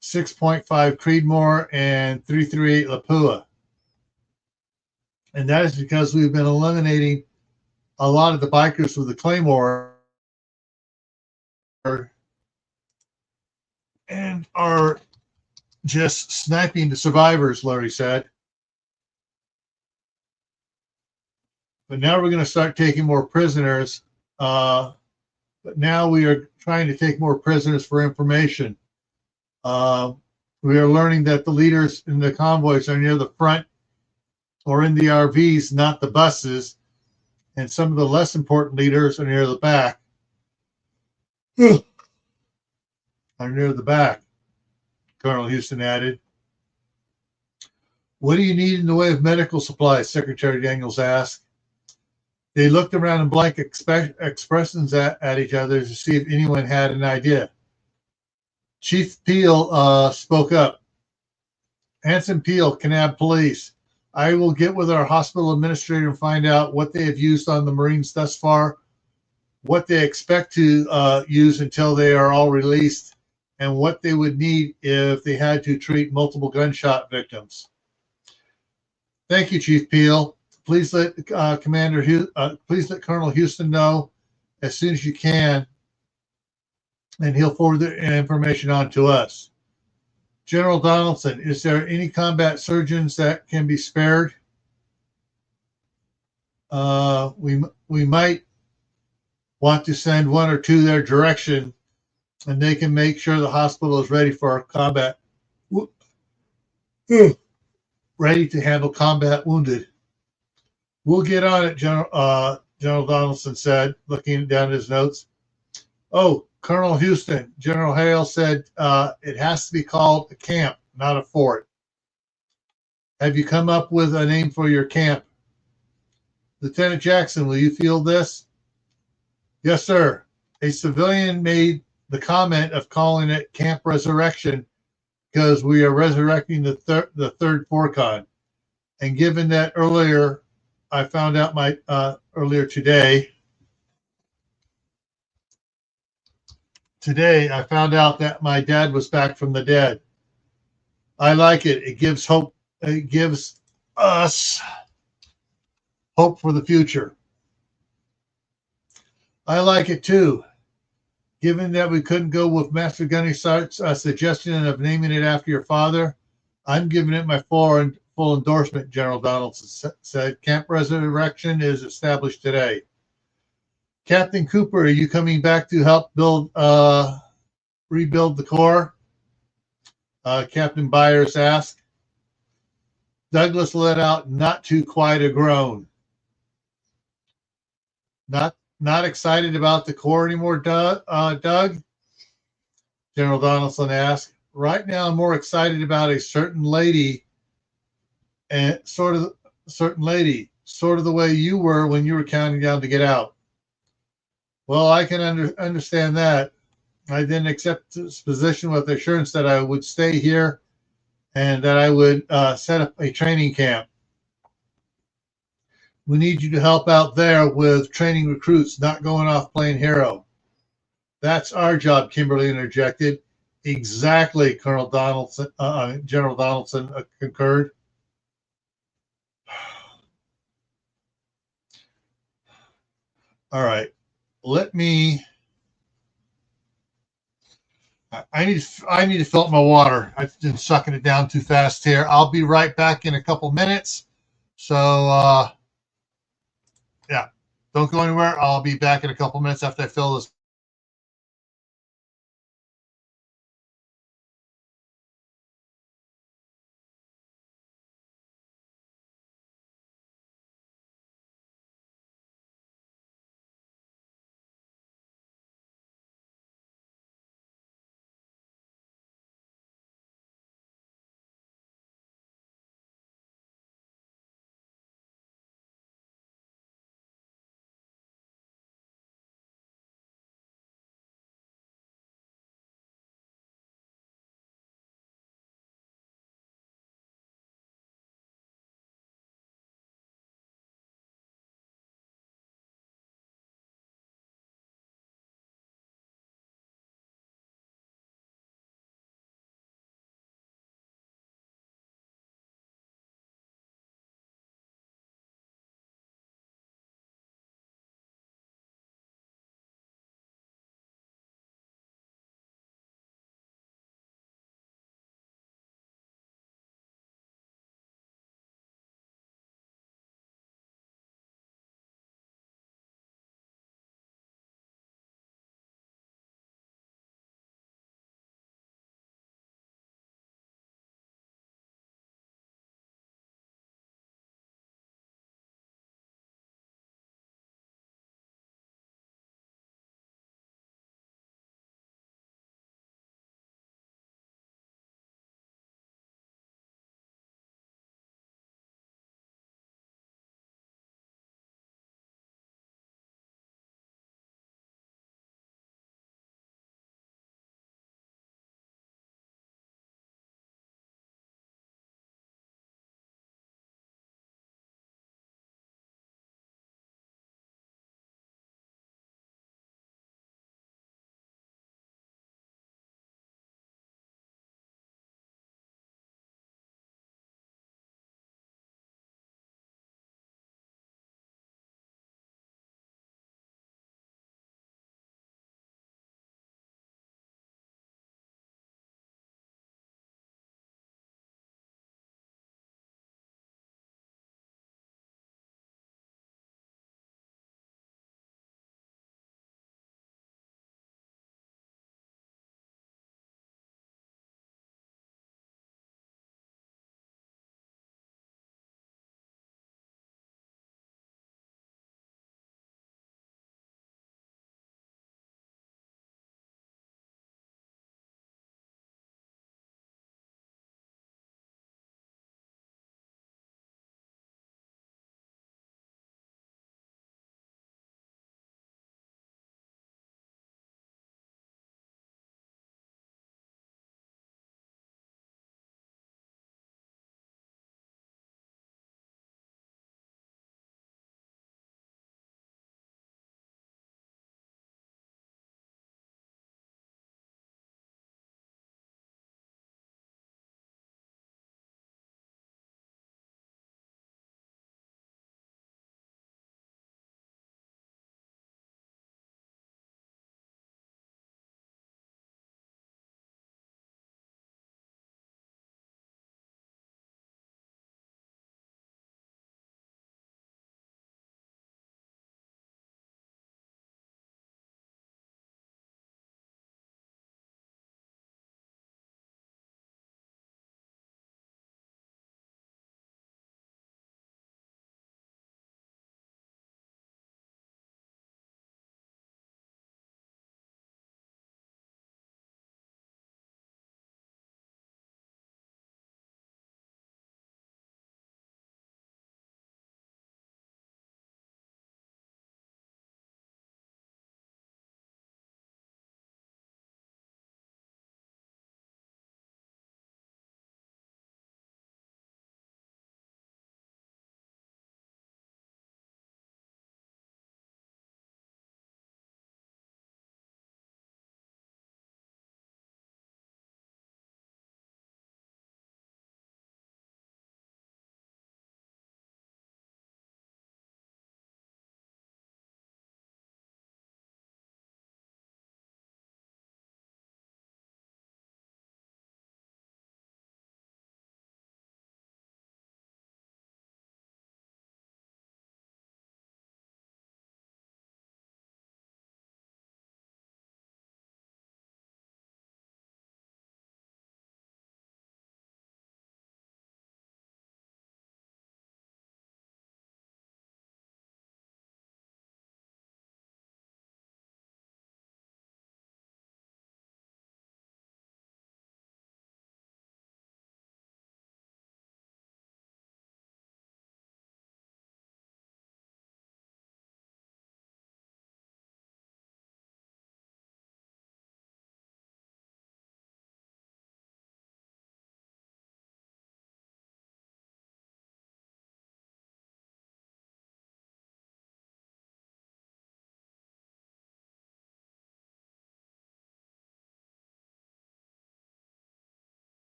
6.5 Creedmoor, and 338 Lapua. And that is because we've been eliminating a lot of the bikers with the Claymore and are just sniping the survivors, Larry said. But now we're going to start taking more prisoners. But now we are trying to take more prisoners for information. We are learning that the leaders in the convoys are near the front or in the RVs, not the buses. And some of the less important leaders are near the back. Are near the back, Colonel Houston added. What do you need in the way of medical supplies? Secretary Daniels asked. They looked around in blank expressions at each other to see if anyone had an idea. Chief Peel spoke up. Anson Peel, Kanab Police. I will get with our hospital administrator and find out what they have used on the Marines thus far, what they expect to use until they are all released, and what they would need if they had to treat multiple gunshot victims. Thank you, Chief Peel. Please let please let Colonel Houston know as soon as you can, and he'll forward the information on to us. General Donaldson, is there any combat surgeons that can be spared? We might want to send one or two their direction, and they can make sure the hospital is ready for combat, ready to handle combat wounded. We'll get on it, General Donaldson said, looking down at his notes. Oh, Colonel Houston, General Hale said it has to be called a camp, not a fort. Have you come up with a name for your camp? Lieutenant Jackson, will you field this? Yes, sir. A civilian made the comment of calling it Camp Resurrection because we are resurrecting the third Forcon. And given that earlier, I found out earlier today I found out that my dad was back from the dead. I like it. It gives hope. It gives us hope for the future. I like it too. Given that we couldn't go with Master Gunny Sart's suggestion of naming it after your father, I'm giving it my full endorsement, General Donaldson said. Camp Resurrection is established today. Captain Cooper, are you coming back to help rebuild the Corps? Captain Byers asked. Douglas let out not too quiet a groan. Not excited about the Corps anymore, Doug? General Donaldson asked. Right now, I'm more excited about a certain lady, and sort of the way you were when you were counting down to get out. Well, I can understand that. I didn't accept this position with the assurance that I would stay here and that I would set up a training camp. We need you to help out there with training recruits, not going off playing hero. That's our job, Kimberly interjected. Exactly, General Donaldson concurred. All right, let me I need to fill up my water. I've been sucking it down too fast here. I'll be right back in a couple minutes. So yeah, don't go anywhere. I'll be back in a couple minutes after I fill this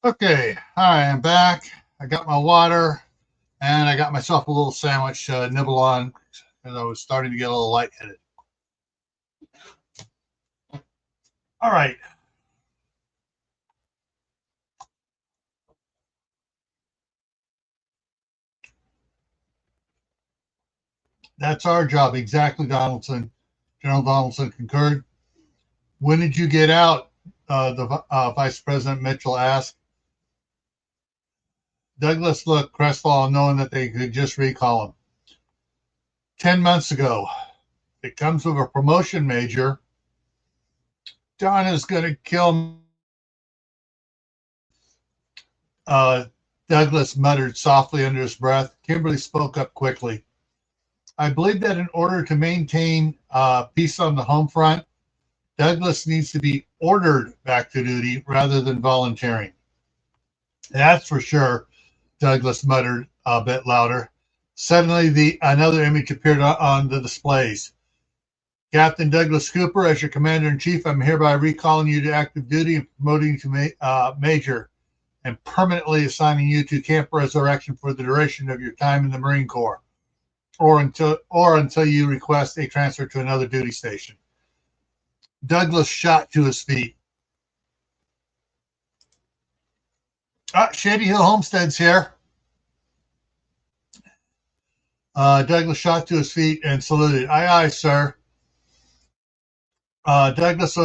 Okay, hi, I'm back. I got my water and I got myself a little sandwich to nibble on because I was starting to get a little lightheaded. All right. That's our job. Exactly, Donaldson. General Donaldson concurred. When did you get out? The Vice President Mitchell asked. Douglas looked crestfallen, knowing that they could just recall him. 10 months ago. It comes with a promotion, Major. Don is going to kill me. Douglas muttered softly under his breath. Kimberly spoke up quickly. I believe that in order to maintain peace on the home front, Douglas needs to be ordered back to duty rather than volunteering. That's for sure, Douglas muttered a bit louder. Suddenly, another image appeared on the displays. Captain Douglas Cooper, as your commander-in-chief, I'm hereby recalling you to active duty and promoting you to major and permanently assigning you to Camp Resurrection for the duration of your time in the Marine Corps, or until you request a transfer to another duty station. Douglas shot to his feet. Shady Hill Homestead's here. Douglas shot to his feet and saluted. Aye, aye, sir. Douglas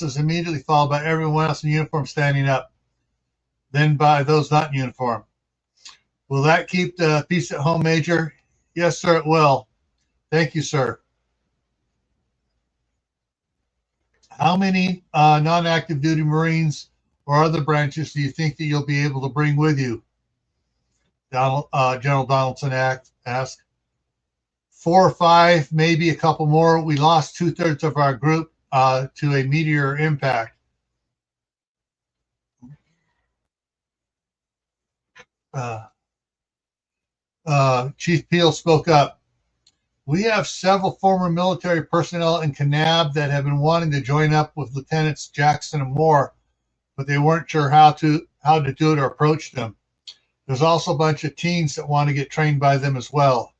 is immediately followed by everyone else in uniform standing up, then by those not in uniform. Will that keep the peace at home, Major? Yes, sir, it will. Thank you, sir. How many non-active duty Marines or other branches do you think that you'll be able to bring with you? General Donaldson asked. 4 or 5, maybe a couple more. We lost 2/3 of our group to a meteor impact. Chief Peel spoke up. We have several former military personnel in Kanab that have been wanting to join up with Lieutenants Jackson and Moore, but they weren't sure how to do it or approach them. There's also a bunch of teens that want to get trained by them as well.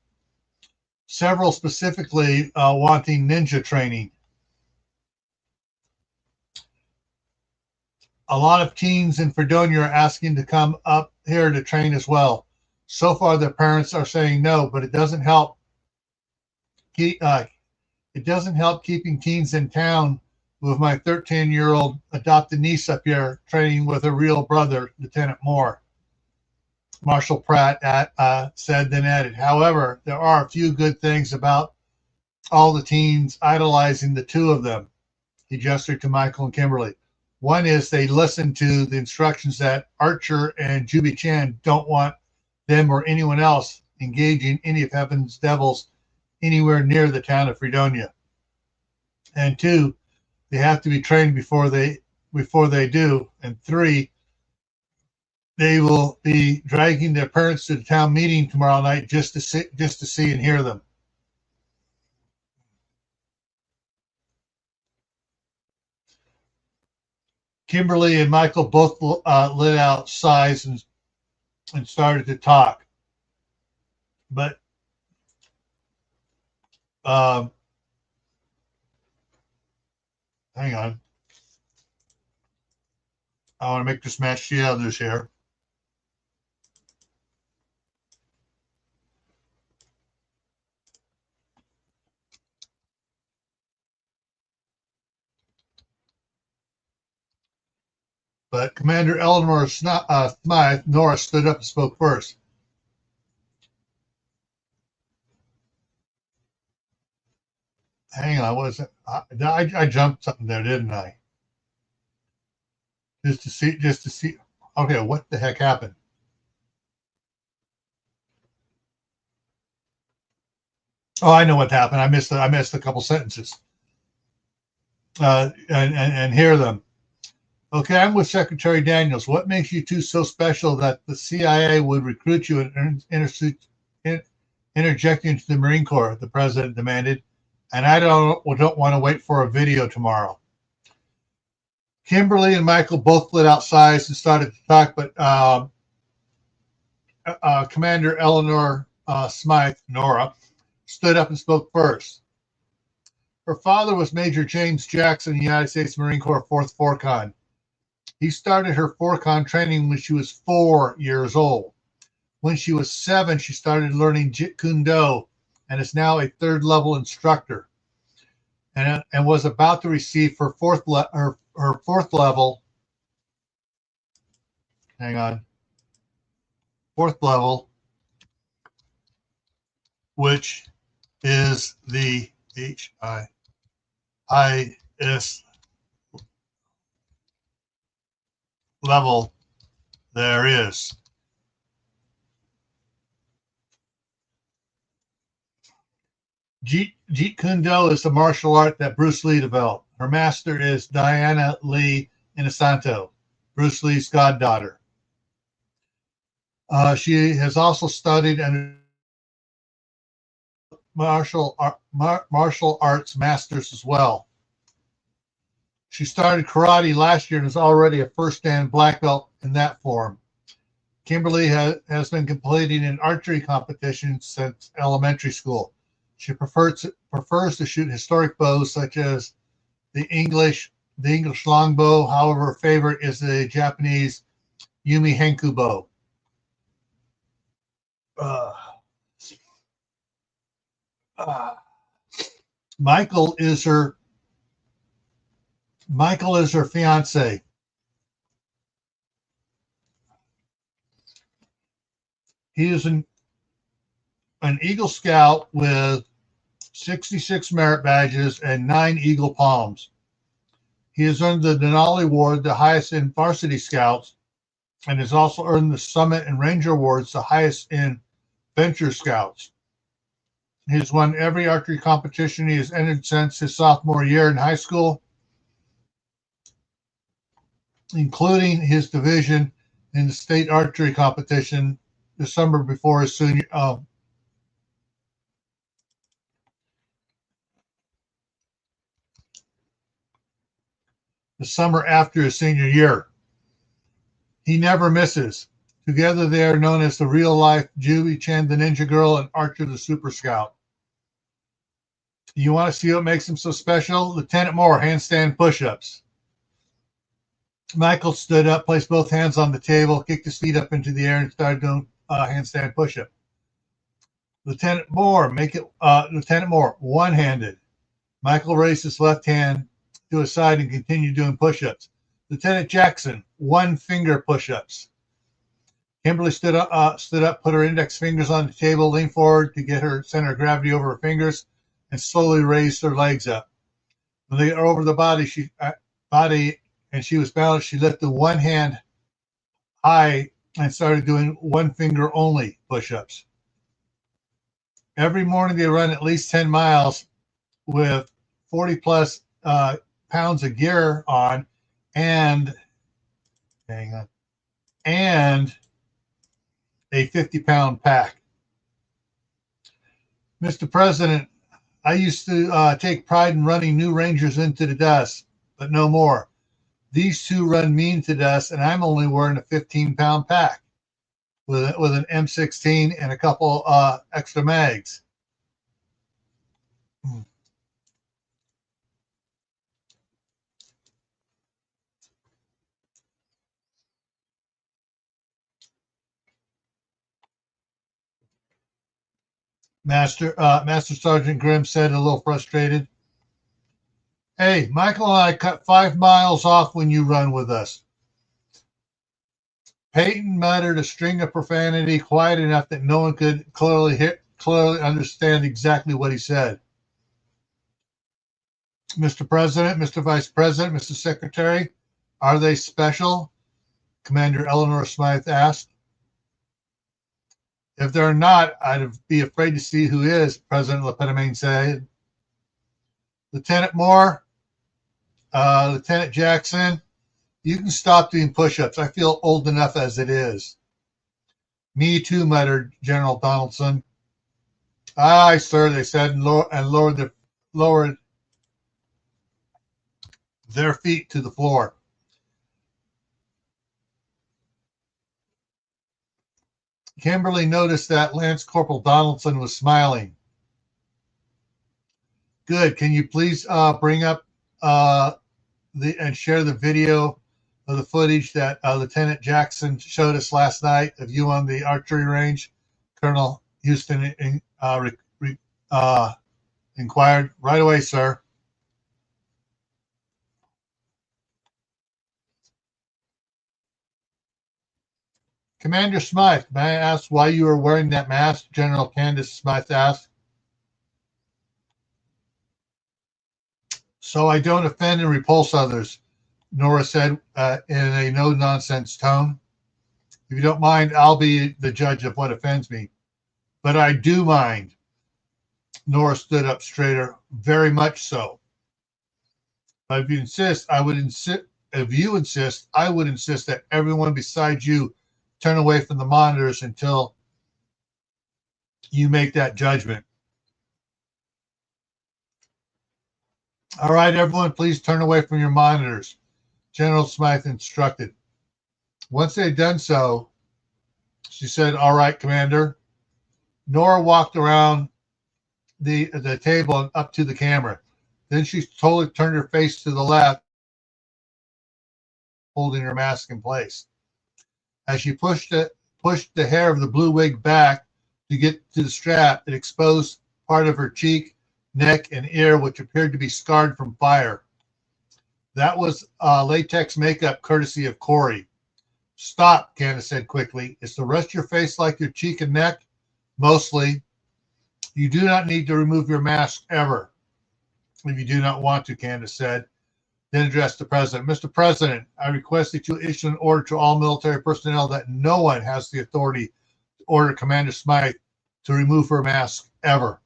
Several specifically wanting ninja training. A lot of teens in Fredonia are asking to come up here to train as well. So far, their parents are saying no, but it doesn't help. It doesn't help keeping teens in town with my 13-year-old adopted niece up here training with her real brother, Lieutenant Moore. Marshal Pratt said, then added, however, there are a few good things about all the teens idolizing the two of them. He gestured to Michael and Kimberly. One is they listen to the instructions that Archer and Juby Chan don't want them or anyone else engaging any of Heaven's devils anywhere near the town of Fredonia. And 2, they have to be trained before they do. And 3, they will be dragging their parents to the town meeting tomorrow night just to see and hear them. Kimberly and Michael both let out sighs and started to talk. But hang on. I want to make this match the others here. But Commander Eleanor Smythe Norris stood up and spoke first. Hang on, what is it? I jumped something there, didn't I? Just to see. Okay, what the heck happened? Oh, I know what happened. I missed a couple sentences. And hear them. Okay, I'm with Secretary Daniels. What makes you two so special that the CIA would recruit you and interject you into the Marine Corps? The president demanded. And I don't want to wait for a video tomorrow. Kimberly and Michael both lit outside and started to talk, but Commander Eleanor Smythe, Nora, stood up and spoke first. Her father was Major James Jackson, United States Marine Corps 4th Forcon. He started her Forcon training when she was 4 years old. When she was 7, she started learning Jeet Kune Do and is now a 3rd level instructor, and was about to receive her 4th level. Hang on. 4th level, which is the highest level there is. Jeet Kune Do is the martial art that Bruce Lee developed. Her master is Diana Lee Inosanto, Bruce Lee's goddaughter. She has also studied and martial arts masters as well. She started karate last year and is already a first dan black belt in that form. Kimberly has been completing an archery competition since elementary school. She prefers to shoot historic bows such as the English longbow. However, her favorite is the Japanese Yumi Henku bow. Michael is her fiance. He is an Eagle Scout with 66 merit badges and 9 Eagle Palms. He has earned the Denali Award, the highest in varsity scouts, and has also earned the Summit and Ranger Awards, the highest in venture scouts. He has won every archery competition he has entered since his sophomore year in high school, including his division in the state archery competition the summer before his senior. The summer after his senior year. He never misses. Together they are known as the real-life Juby Chen, the Ninja Girl, and Archer, the Super Scout. You want to see what makes him so special? Lieutenant Moore, handstand push-ups. Michael stood up, placed both hands on the table, kicked his feet up into the air, and started doing handstand push-up. Lieutenant Moore, one-handed. Michael raised his left hand to his side and continued doing push-ups. Lieutenant Jackson, one-finger push-ups. Kimberly stood up, put her index fingers on the table, leaned forward to get her center of gravity over her fingers, and slowly raised her legs up. When they got over the body and she was balanced, she lifted one hand high and started doing one-finger only push-ups. Every morning they run at least 10 miles with 40-plus pounds of gear on and a 50-pound pack. Mr. President, I used to take pride in running new Rangers into the dust, but no more. These two run me into dust, and I'm only wearing a 15-pound pack with an M16 and a couple extra mags. Master Sergeant Grimm said, a little frustrated. Hey, Michael and I cut 5 miles off when you run with us. Peyton muttered a string of profanity, quiet enough that no one could clearly understand exactly what he said. Mr. President, Mr. Vice President, Mr. Secretary, are they special? Commander Eleanor Smythe asked. If they're not, I'd be afraid to see who is, President Lepetamine said. Lieutenant Moore, Lieutenant Jackson, you can stop doing push-ups. I feel old enough as it is. Me too, muttered General Donaldson. Aye, sir, they said, and lowered their feet to the floor. Kimberly noticed that Lance Corporal Donaldson was smiling. Good. Can you please bring up and share the video of the footage that Lieutenant Jackson showed us last night of you on the archery range? Colonel Houston inquired. Right away, sir. Commander Smythe, may I ask why you are wearing that mask? General Candace Smythe asked. So I don't offend and repulse others, Nora said in a no-nonsense tone. If you don't mind, I'll be the judge of what offends me. But I do mind. Nora stood up straighter. Very much so. But if you insist, I would insist. If you insist, I would insist that everyone besides you turn away from the monitors until you make that judgment. All right, everyone, please turn away from your monitors, General Smythe instructed. Once they had done so, she said, all right, Commander. Nora walked around the table and up to the camera. Then she totally turned her face to the left, holding her mask in place. As she pushed the hair of the blue wig back to get to the strap, it exposed part of her cheek, neck, and ear, which appeared to be scarred from fire. That was latex makeup courtesy of Corey. Stop, Candace said quickly. Is the rest of your face like your cheek and neck? Mostly. You do not need to remove your mask ever, if you do not want to, Candace said. Then addressed the president. Mr. President, I request that you issue an order to all military personnel that no one has the authority to order Commander Smythe to remove her mask ever.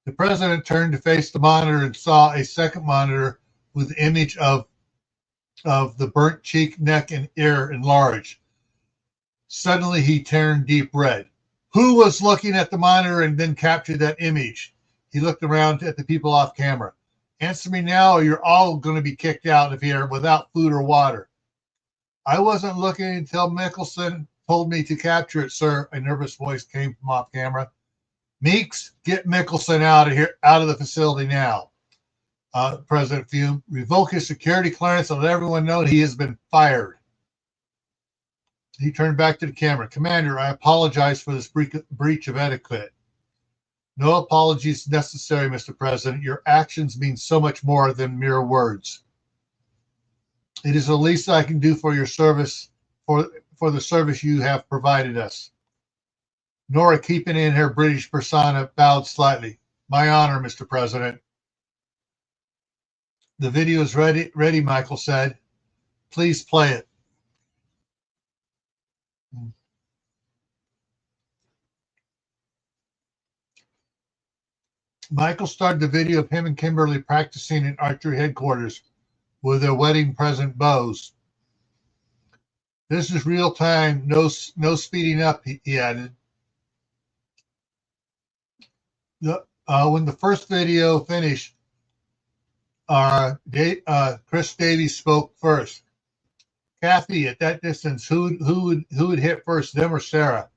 The president turned to face the monitor and saw a second monitor with the image of the burnt cheek, neck, and ear enlarged. Suddenly, he turned deep red. Who was looking at the monitor and then captured that image? He looked around at the people off camera. Answer me now, or you're all going to be kicked out of here without food or water. I wasn't looking until Mickelson told me to capture it, sir. A nervous voice came from off camera. Meeks, get Mickelson out of here, out of the facility now. President fumed. Revoke his security clearance and let everyone know he has been fired. He turned back to the camera. Commander, I apologize for this breach of etiquette. No apologies necessary, Mr. President. Your actions mean so much more than mere words. It is the least I can do for your service, for the service you have provided us. Nora, keeping in her British persona, bowed slightly. My honor, Mr. President. The video is ready, Michael said. Please play it. Michael started the video of him and Kimberly practicing in archery headquarters with their wedding present bows. This is real time, no speeding up, he added. When the first video finished, Chris Davies spoke first. Kathy, at that distance, who would hit first, them or Sarah?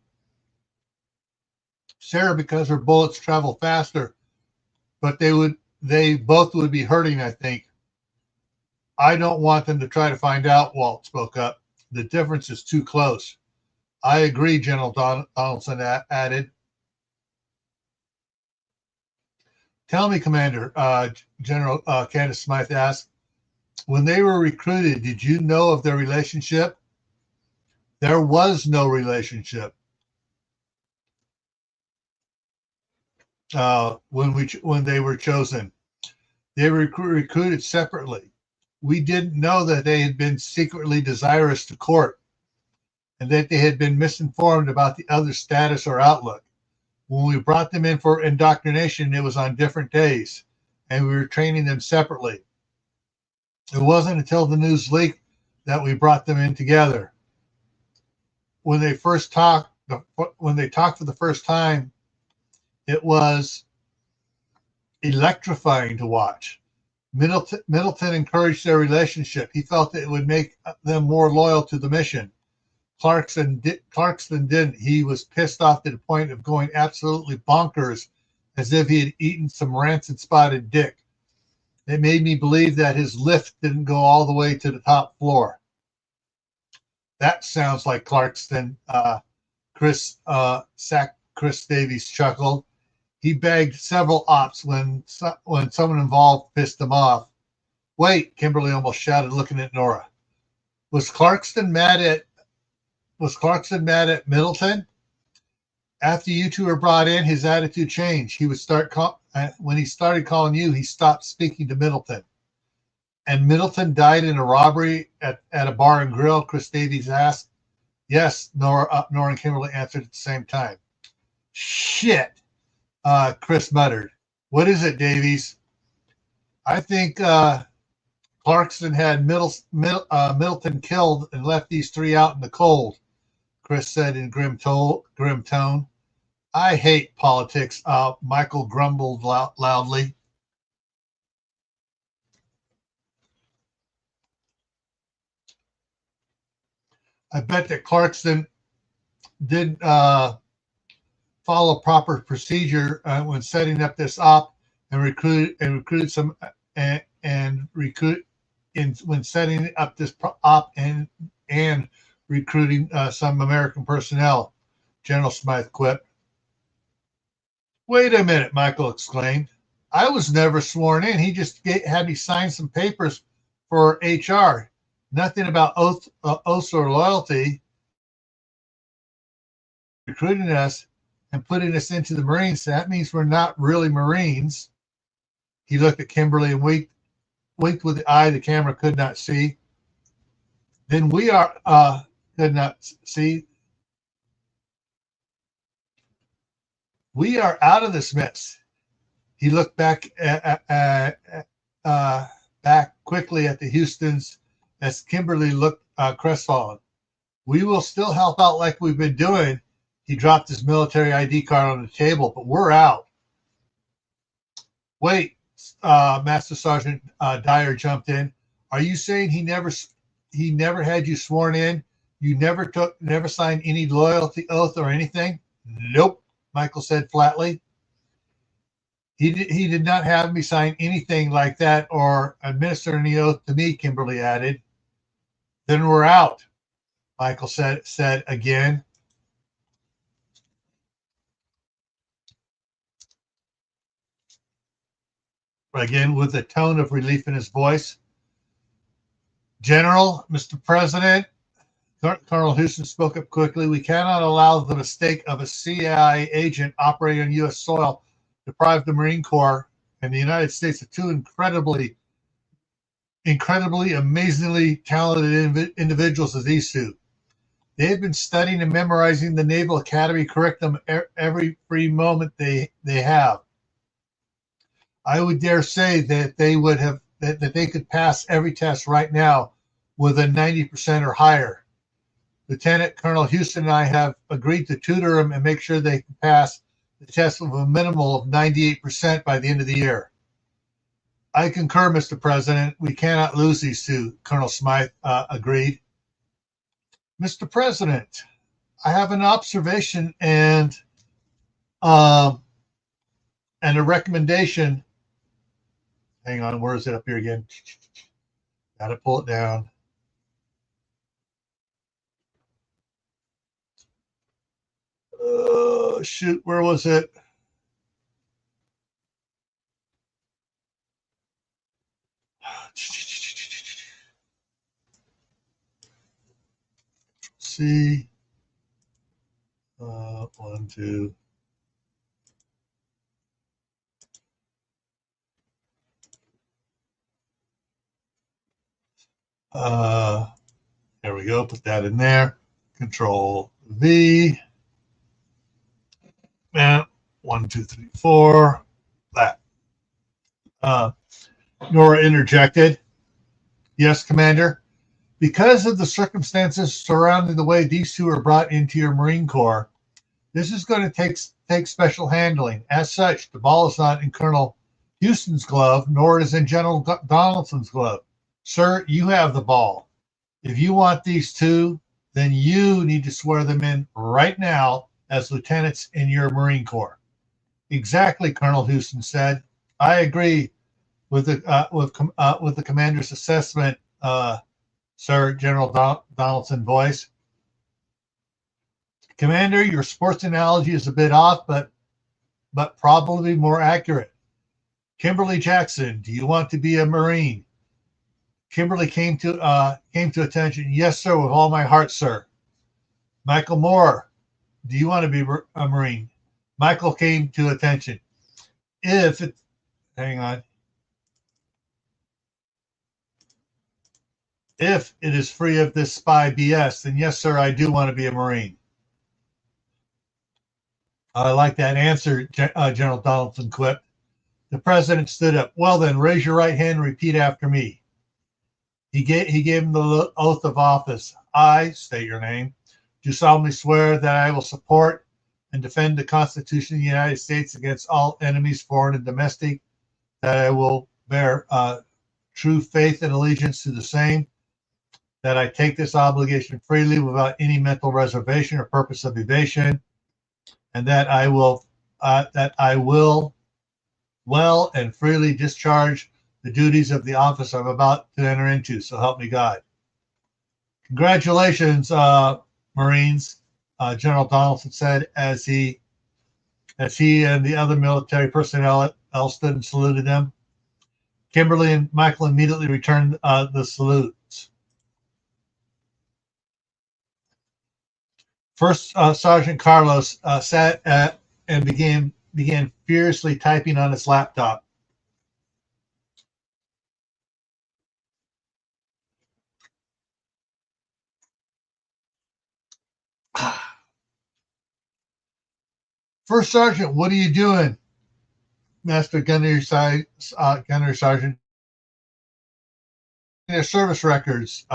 Sarah, because her bullets travel faster, but they both would be hurting, I think. I don't want them to try to find out, Walt spoke up. The difference is too close. I agree, General Donaldson added. Tell me, Commander, General Candace Smythe asked, when they were recruited, did you know of their relationship? There was no relationship. When they were chosen, they were recruited separately. We didn't know that they had been secretly desirous to court and that they had been misinformed about the other's status or outlook. When we brought them in for indoctrination, it was on different days, and we were training them separately. It wasn't until the news leaked that we brought them in together. When they talked for the first time, it was electrifying to watch. Middleton encouraged their relationship. He felt that it would make them more loyal to the mission. Clarkson didn't. He was pissed off to the point of going absolutely bonkers, as if he had eaten some rancid spotted dick. It made me believe that his lift didn't go all the way to the top floor. That sounds like Clarkson. Chris Davies chuckled. He bagged several ops when someone involved pissed him off. Wait, Kimberly almost shouted, looking at Nora. Was Clarkson mad at Middleton? After you two were brought in, his attitude changed. He would when he started calling you, he stopped speaking to Middleton. And Middleton died in a robbery at a bar and grill, Chris Davies asked. Yes, Nora and Kimberly answered at the same time. Shit, Chris muttered. What is it, Davies? I think Clarkson had Middleton killed and left these three out in the cold, Chris said in grim tone. I hate politics, Michael grumbled loudly. I bet that Clarkson did follow proper procedure when setting up this op and recruited some when setting up this op and recruiting some American personnel, General Smythe quipped. Wait a minute, Michael exclaimed. I was never sworn in. He just had me sign some papers for HR. Nothing about oaths or loyalty. Recruiting us and putting us into the Marines. That means we're not really Marines. He looked at Kimberly and winked with the eye the camera could not see. Then we are could not see. We are out of this mess. He looked back back quickly at the Houstons as Kimberly looked crestfallen. We will still help out like we've been doing. He dropped his military ID card on the table, but we're out. Wait, Master Sergeant Dyer jumped in. Are you saying he never had you sworn in? You never signed any loyalty oath or anything? Nope, Michael said flatly. He did not have me sign anything like that or administer any oath to me, Kimberly added. Then we're out, Michael said again. Again, with a tone of relief in his voice. General, Mr. President, Colonel Houston spoke up quickly. We cannot allow the mistake of a CIA agent operating on U.S. soil deprive the Marine Corps and the United States of two incredibly, amazingly talented individuals as these two. They have been studying and memorizing the Naval Academy curriculum every free moment they have. I would dare say that they could pass every test right now with a 90% or higher. Lieutenant Colonel Houston and I have agreed to tutor them and make sure they can pass the test with a minimal of 98% by the end of the year. I concur, Mr. President. We cannot lose these two, Colonel Smythe agreed. Mr. President, I have an observation and a recommendation. Hang on, where is it up here again? Got to pull it down. Oh, shoot, where was it? C. 1, 2. There we go. Put that in there. Control V. And 1, 2, 3, 4. That. Nora interjected. Yes, Commander. Because of the circumstances surrounding the way these two are brought into your Marine Corps, this is going to take special handling. As such, the ball is not in Colonel Houston's glove, nor is in General Donaldson's glove. Sir, you have the ball. If you want these two then you need to swear them in right now as lieutenants in your Marine Corps. Exactly, Colonel Houston said. I agree with the commander's assessment, Sir General Donaldson voice. Commander, your sports analogy is a bit off, but probably more accurate. Kimberly Jackson, do you want to be a Marine? Kimberly came to attention. Yes, sir, with all my heart, sir. Michael Moore, do you want to be a Marine? Michael came to attention. Hang on. If it is free of this spy BS, then yes, sir, I do want to be a Marine. I like that answer, General Donaldson quipped. The president stood up. Well, then, raise your right hand and repeat after me. He gave him the oath of office. I, state your name, do solemnly swear that I will support and defend the Constitution of the United States against all enemies, foreign and domestic, that I will bear true faith and allegiance to the same, that I take this obligation freely without any mental reservation or purpose of evasion, and that I will well and freely discharge the duties of the office I'm about to enter into. So help me God. Congratulations, Marines, General Donaldson said as he and the other military personnel stood and saluted them. Kimberly and Michael immediately returned the salutes. First Sergeant Carlos sat and began furiously typing on his laptop. First Sergeant, what are you doing? Master Gunnery Sergeant. Their service records.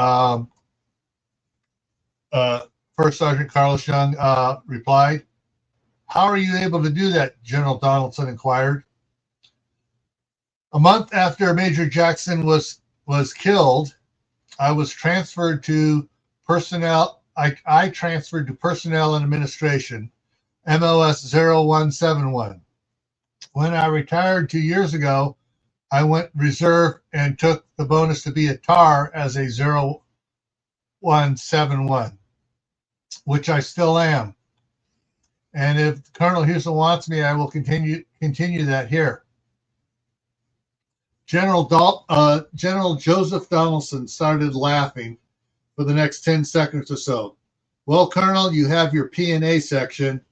First Sergeant Carlos Young replied. How are you able to do that? General Donaldson inquired. A month after Major Jackson was killed, I was transferred to personnel. I transferred to personnel and administration, MOS 0171. When I retired 2 years ago, I went reserve and took the bonus to be a TAR as a 0171, which I still am. And if Colonel Houston wants me, I will continue that here. General Joseph Donaldson started laughing for the next 10 seconds or so. Well, Colonel, you have your P&A section.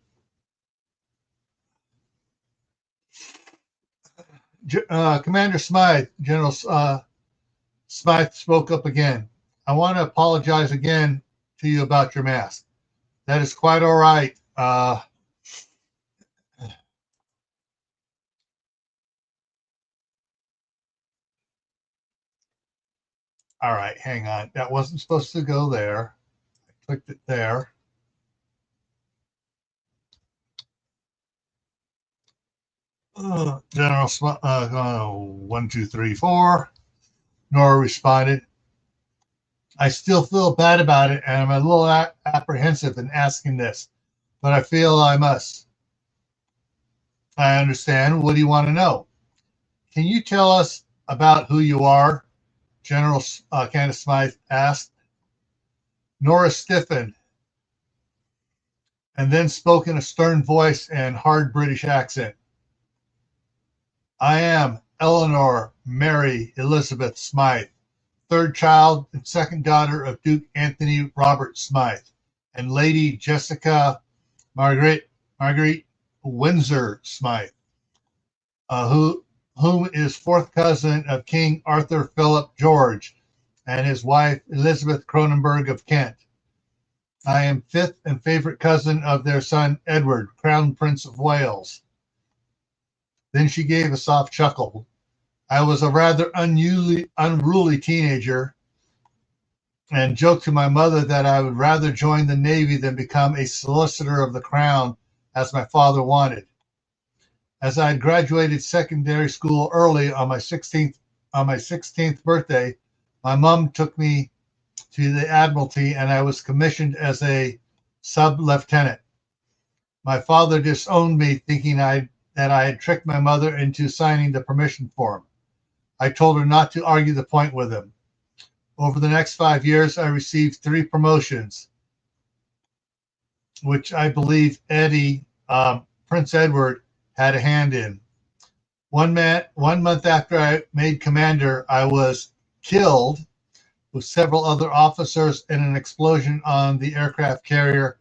Commander Smythe, General Smythe spoke up again. I want to apologize again to you about your mask. That is quite all right. All right, hang on. That wasn't supposed to go there. I clicked it there. General 1, 2, 3, 4. Nora responded. I still feel bad about it, and I'm a little apprehensive in asking this, but I feel I must. I understand. What do you want to know? Can you tell us about who you are? General Candace Smythe asked. Nora stiffened and then spoke in a stern voice and hard British accent. I am Eleanor Mary Elizabeth Smythe, third child and second daughter of Duke Anthony Robert Smythe and Lady Jessica Margaret Windsor Smythe, whom is fourth cousin of King Arthur Philip George and his wife Elizabeth Cronenberg of Kent. I am fifth and favorite cousin of their son Edward, Crown Prince of Wales. Then she gave a soft chuckle. I was a rather unruly teenager and joked to my mother that I would rather join the Navy than become a solicitor of the Crown, as my father wanted. As I had graduated secondary school early on my 16th birthday, my mom took me to the Admiralty, and I was commissioned as a sub-lieutenant. My father disowned me, thinking that I had tricked my mother into signing the permission form. I told her not to argue the point with him. Over the next 5 years, I received 3 promotions, which I believe Prince Edward, had a hand in. 1 month after I made commander, I was killed with several other officers in an explosion on the aircraft carrier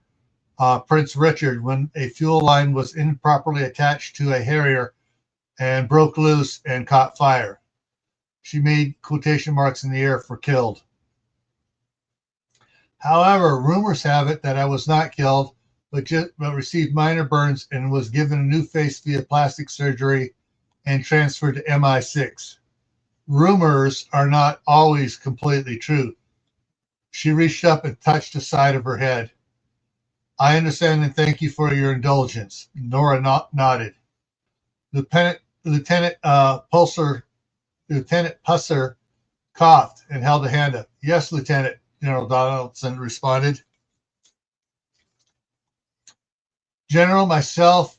Prince Richard when a fuel line was improperly attached to a Harrier and broke loose and caught fire. She made quotation marks in the air for killed. However, rumors have it that I was not killed, but received minor burns and was given a new face via plastic surgery and transferred to MI6. Rumors are not always completely true. She reached up and touched the side of her head. I understand and thank you for your indulgence. Nora nodded. Lieutenant Pusser coughed and held a hand up. Yes, Lieutenant, General Donaldson responded. General, myself,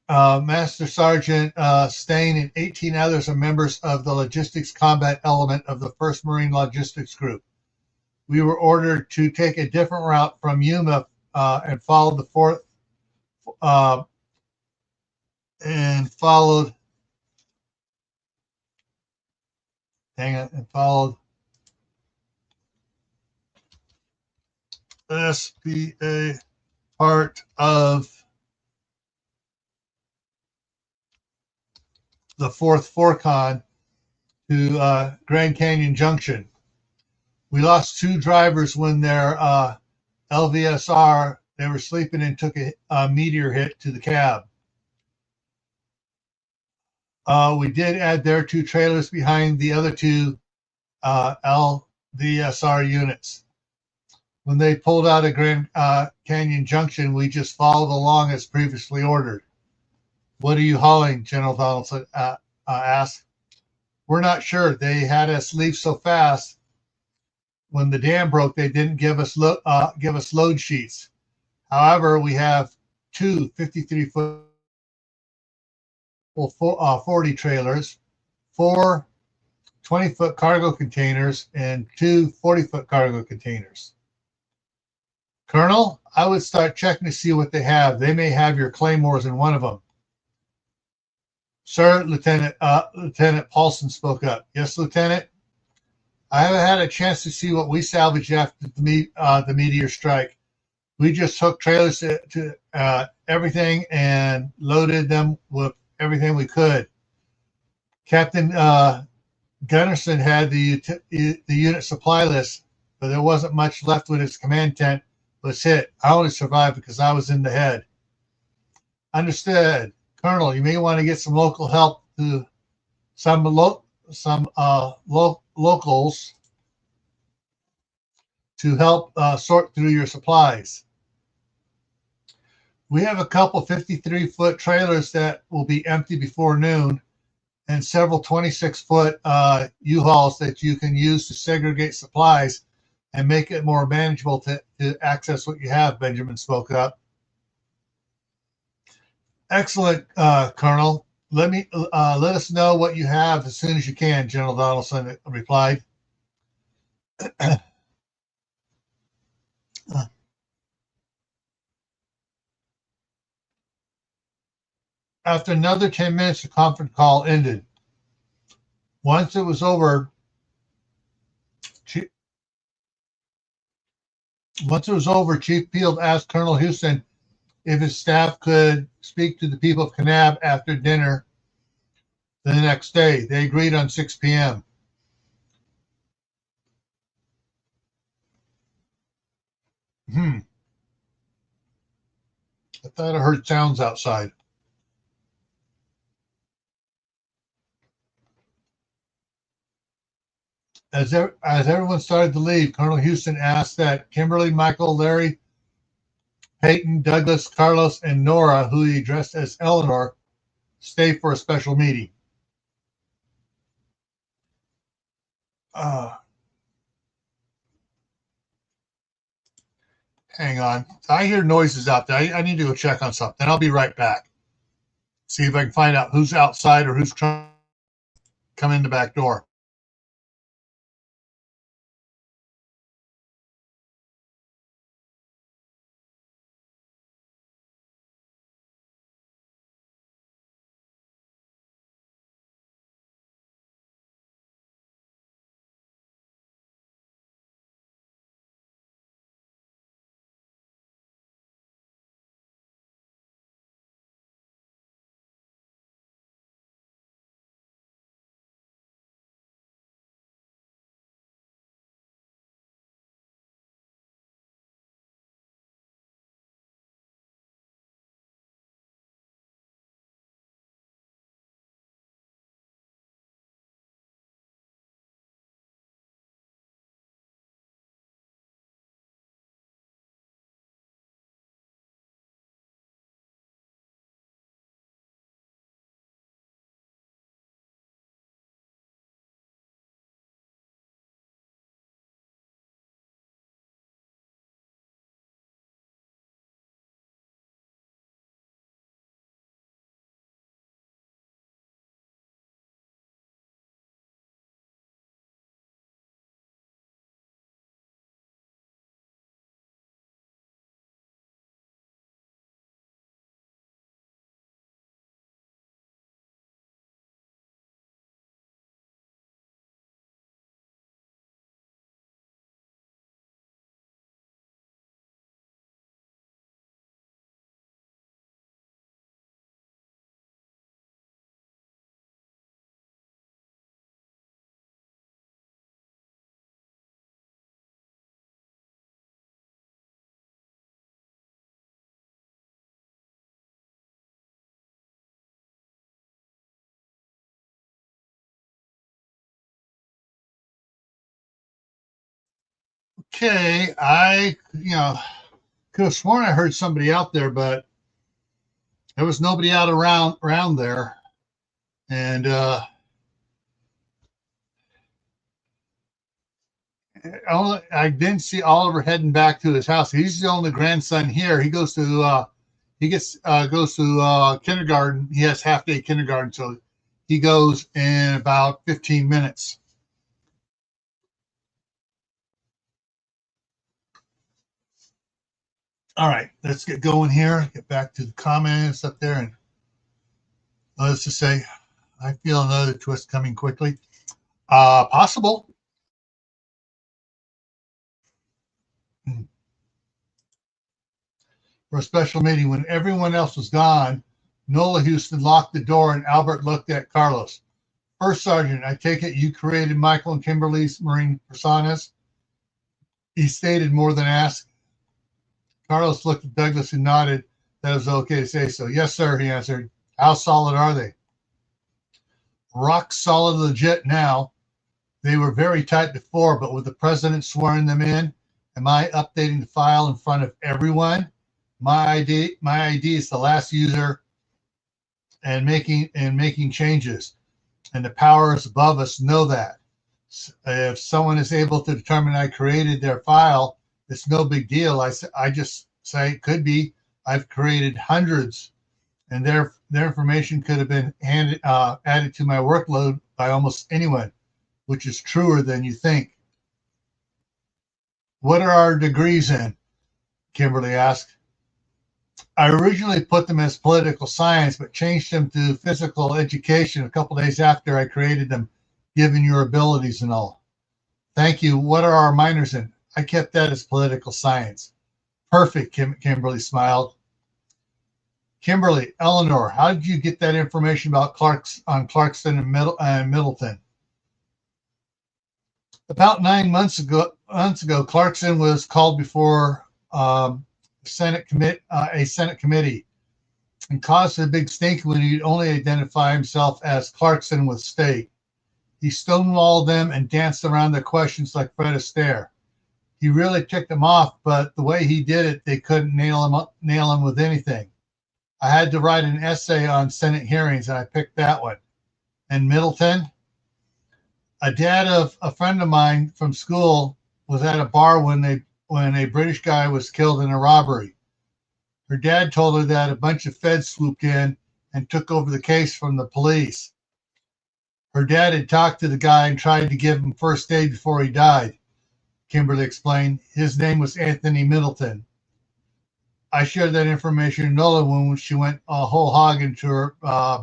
Master Sergeant Stain, and 18 others are members of the logistics combat element of the 1st Marine Logistics Group. We were ordered to take a different route from Yuma and followed the 4th and followed SPA part of the 4th Forcon to Grand Canyon Junction. We lost 2 drivers when their LVSR, they were sleeping and took a meteor hit to the cab. We did add their 2 trailers behind the other 2 LVSR units. When they pulled out of Grand Canyon Junction, we just followed along as previously ordered. What are you hauling? General Donaldson asked. We're not sure. They had us leave so fast. When the dam broke, they didn't give us load sheets. However, we have 2 53-foot 40 trailers, 4 20-foot cargo containers, and 2 40-foot cargo containers. Colonel, I would start checking to see what they have. They may have your claymores in one of them. Sir, Lieutenant Paulson spoke up. Yes, Lieutenant. I haven't had a chance to see what we salvaged after the meteor strike. We just hooked trailers to everything and loaded them with everything we could. Captain Gunnarsson had the unit supply list, but there wasn't much left when his command tent was hit. I only survived because I was in the head. Understood. Colonel, you may want to get some local help to locals to help sort through your supplies. We have a couple 53-foot trailers that will be empty before noon and several 26-foot U-Hauls that you can use to segregate supplies and make it more manageable to access what you have, Benjamin spoke up. Excellent, Colonel. Let us know what you have as soon as you can, General Donaldson replied. After another 10 minutes, the conference call ended. Once it was over, Chief Field asked Colonel Houston if his staff could speak to the people of Kanab after dinner the next day. They agreed on 6 p.m. I thought I heard sounds outside. As everyone started to leave, Colonel Houston asked that Kimberly, Michael, Larry, Peyton, Douglas, Carlos, and Nora, who he addressed as Eleanor, stay for a special meeting. Hang on. I hear noises out there. I need to go check on something. I'll be right back. See if I can find out who's outside or who's trying to come in the back door. Okay, I could have sworn I heard somebody out there, but there was nobody out around there, and I didn't see Oliver heading back to his house. He's the only grandson here. He goes to goes to kindergarten. He has half day kindergarten, so he goes in about 15 minutes. All right, let's get going here. Get back to the comments up there, and let's just say, I feel another twist coming quickly. Possible. For a special meeting when everyone else was gone, Nola Houston locked the door and Albert looked at Carlos. First Sergeant, I take it you created Michael and Kimberly's marine personas? He stated more than asked. Carlos looked at Douglas and nodded that it was okay to say so. Yes, sir, he answered. How solid are they? Rock solid legit now. They were very tight before, but with the president swearing them in, am I updating the file in front of everyone? My ID is the last user and making changes. And the powers above us know that. If someone is able to determine I created their file, it's no big deal. I just say it could be. I've created hundreds, and their information could have been added to my workload by almost anyone, which is truer than you think. What are our degrees in? Kimberly asked. I originally put them as political science, but changed them to physical education a couple days after I created them, given your abilities and all. Thank you. What are our minors in? I kept that as political science. Perfect, Kimberly smiled. Kimberly, Eleanor, how did you get that information about Clarkston and Middleton? About 9 months ago, Clarkson was called before a Senate committee and caused a big stink when he'd only identify himself as Clarkson with state. He stonewalled them and danced around their questions like Fred Astaire. He really ticked them off, but the way he did it, they couldn't nail him with anything. I had to write an essay on Senate hearings, and I picked that one. And Middleton, a dad of a friend of mine from school was at a bar when they when a British guy was killed in a robbery. Her dad told her that a bunch of feds swooped in and took over the case from the police. Her dad had talked to the guy and tried to give him first aid before he died, Kimberly explained. His name was Anthony Middleton. I shared that information with Nola when she went whole hog into her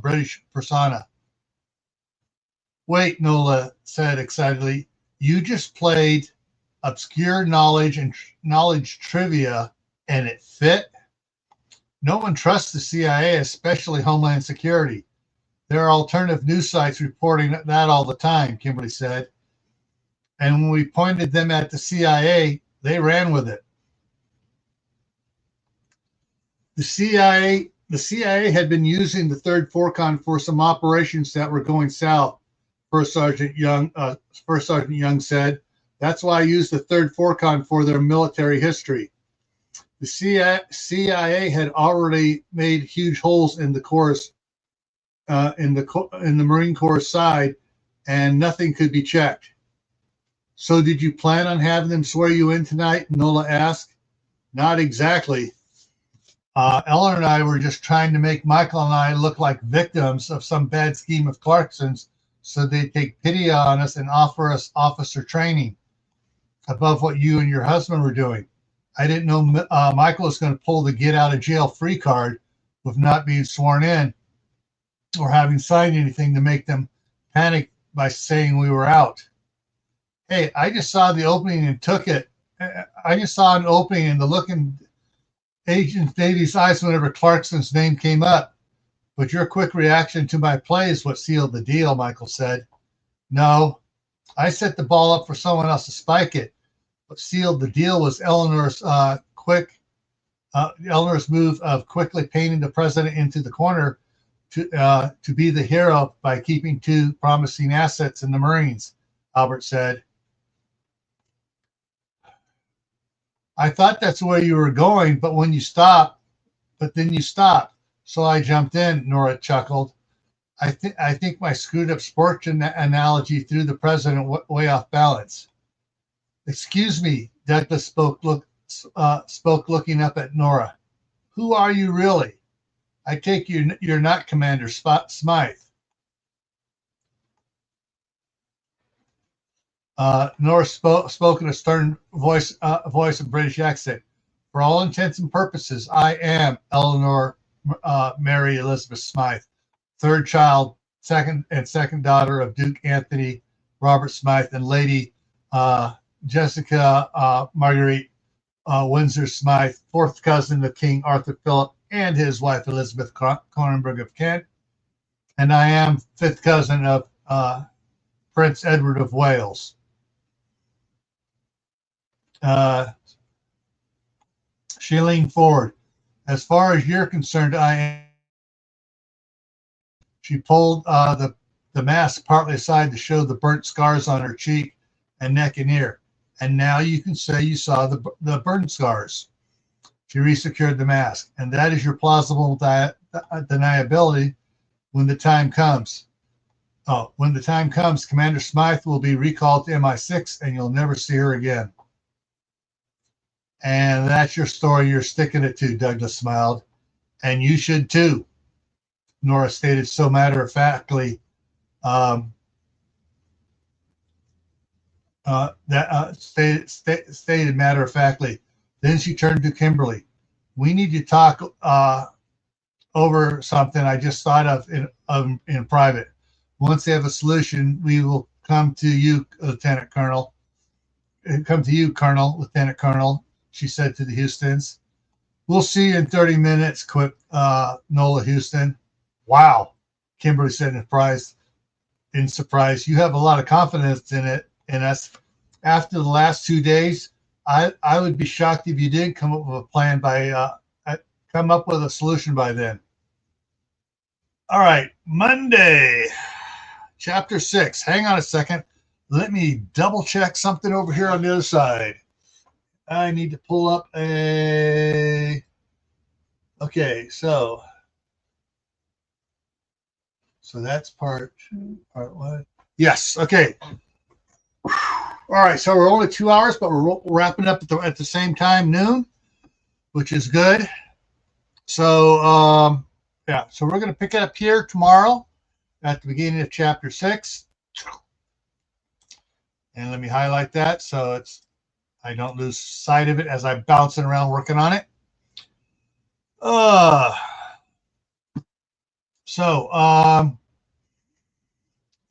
British persona. Wait, Nola said excitedly. You just played obscure knowledge and knowledge trivia, and it fit? No one trusts the CIA, especially Homeland Security. There are alternative news sites reporting that all the time, Kimberly said. And when we pointed them at the CIA, they ran with it. The CIA had been using the 3rd Forcon for some operations that were going south, First Sergeant Young said. That's why I used the 3rd Forcon for their military history. The CIA had already made huge holes in the Corps, in the Marine Corps side, and nothing could be checked. So did you plan on having them swear you in tonight? Nola asked. Not exactly. Ellen and I were just trying to make Michael and I look like victims of some bad scheme of Clarkson's so they'd take pity on us and offer us officer training above what you and your husband were doing. I didn't know Michael was going to pull the get out of jail free card with not being sworn in or having signed anything to make them panic by saying we were out. Hey, I just saw the opening and took it. I just saw an opening and the look in Agent Davies' eyes whenever Clarkson's name came up. But your quick reaction to my play is what sealed the deal, Michael said. No, I set the ball up for someone else to spike it. What sealed the deal was Eleanor's move of quickly painting the president into the corner to be the hero by keeping 2 promising assets in the Marines, Albert said. I thought that's where you were going, but then you stopped. So I jumped in, Nora chuckled. I think my screwed up sports analogy threw the president way off balance. Excuse me, Douglas spoke looking up at Nora. Who are you really? I take you're not Commander Smythe. Nora spoke in a stern voice of British accent. For all intents and purposes, I am Eleanor Mary Elizabeth Smythe, 3rd child, second daughter of Duke Anthony Robert Smythe and Lady Jessica Marguerite Windsor Smythe, 4th cousin of King Arthur Philip and his wife Elizabeth Kronenberg of Kent. And I am 5th cousin of Prince Edward of Wales. She leaned forward. As far as you're concerned, I am. She pulled the mask partly aside to show the burnt scars on her cheek and neck and ear. And now you can say you saw the burn scars. She resecured the mask. And that is your plausible deniability when the time comes. When the time comes, Commander Smythe will be recalled to MI6 and you'll never see her again. And that's your story you're sticking it to, Douglas smiled. And you should too, Nora stated so matter-of-factly. Stated matter-of-factly. Then she turned to Kimberly. We need to talk over something I just thought of in private. Once they have a solution, we will come to you, Lieutenant Colonel. Lieutenant Colonel, she said to the Houstons. We'll see you in 30 minutes, quipped Nola Houston. Wow, Kimberly said in surprise. You have a lot of confidence in us. After the last 2 days, I would be shocked if you did come up with a plan come up with a solution by then. All right, Monday, chapter 6. Hang on a second. Let me double check something over here on the other side. I need to pull up okay, so that's part 2, part 1. Yes, okay. All right, so we're only 2 hours, but we're wrapping up at the same time, noon, which is good. So, yeah, so we're going to pick it up here tomorrow at the beginning of chapter 6. And let me highlight that so I don't lose sight of it as I'm bouncing around working on it.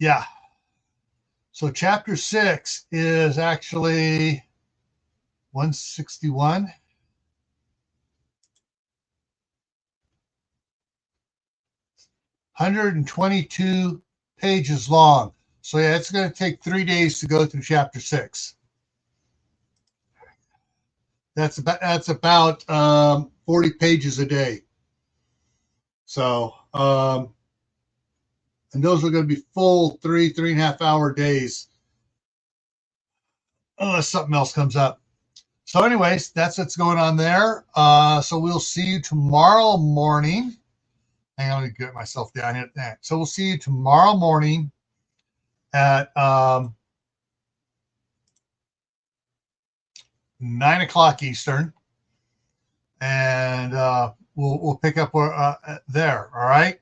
Yeah. So chapter 6 is actually 161. 122 pages long. So yeah, it's going to take 3 days to go through chapter 6. That's about 40 pages a day. So and those are going to be full 3.5 hour days, unless something else comes up. So anyways, that's what's going on there. So we'll see you tomorrow morning. Hang on, let me get myself down here. So we'll see you tomorrow morning at 9 o'clock Eastern, and we'll pick up there. All right.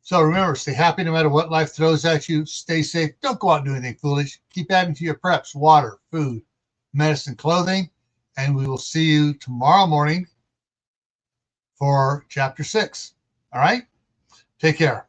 So remember, stay happy no matter what life throws at you. Stay safe. Don't go out and do anything foolish. Keep adding to your preps: water, food, medicine, clothing, and we will see you tomorrow morning for chapter 6. All right. Take care.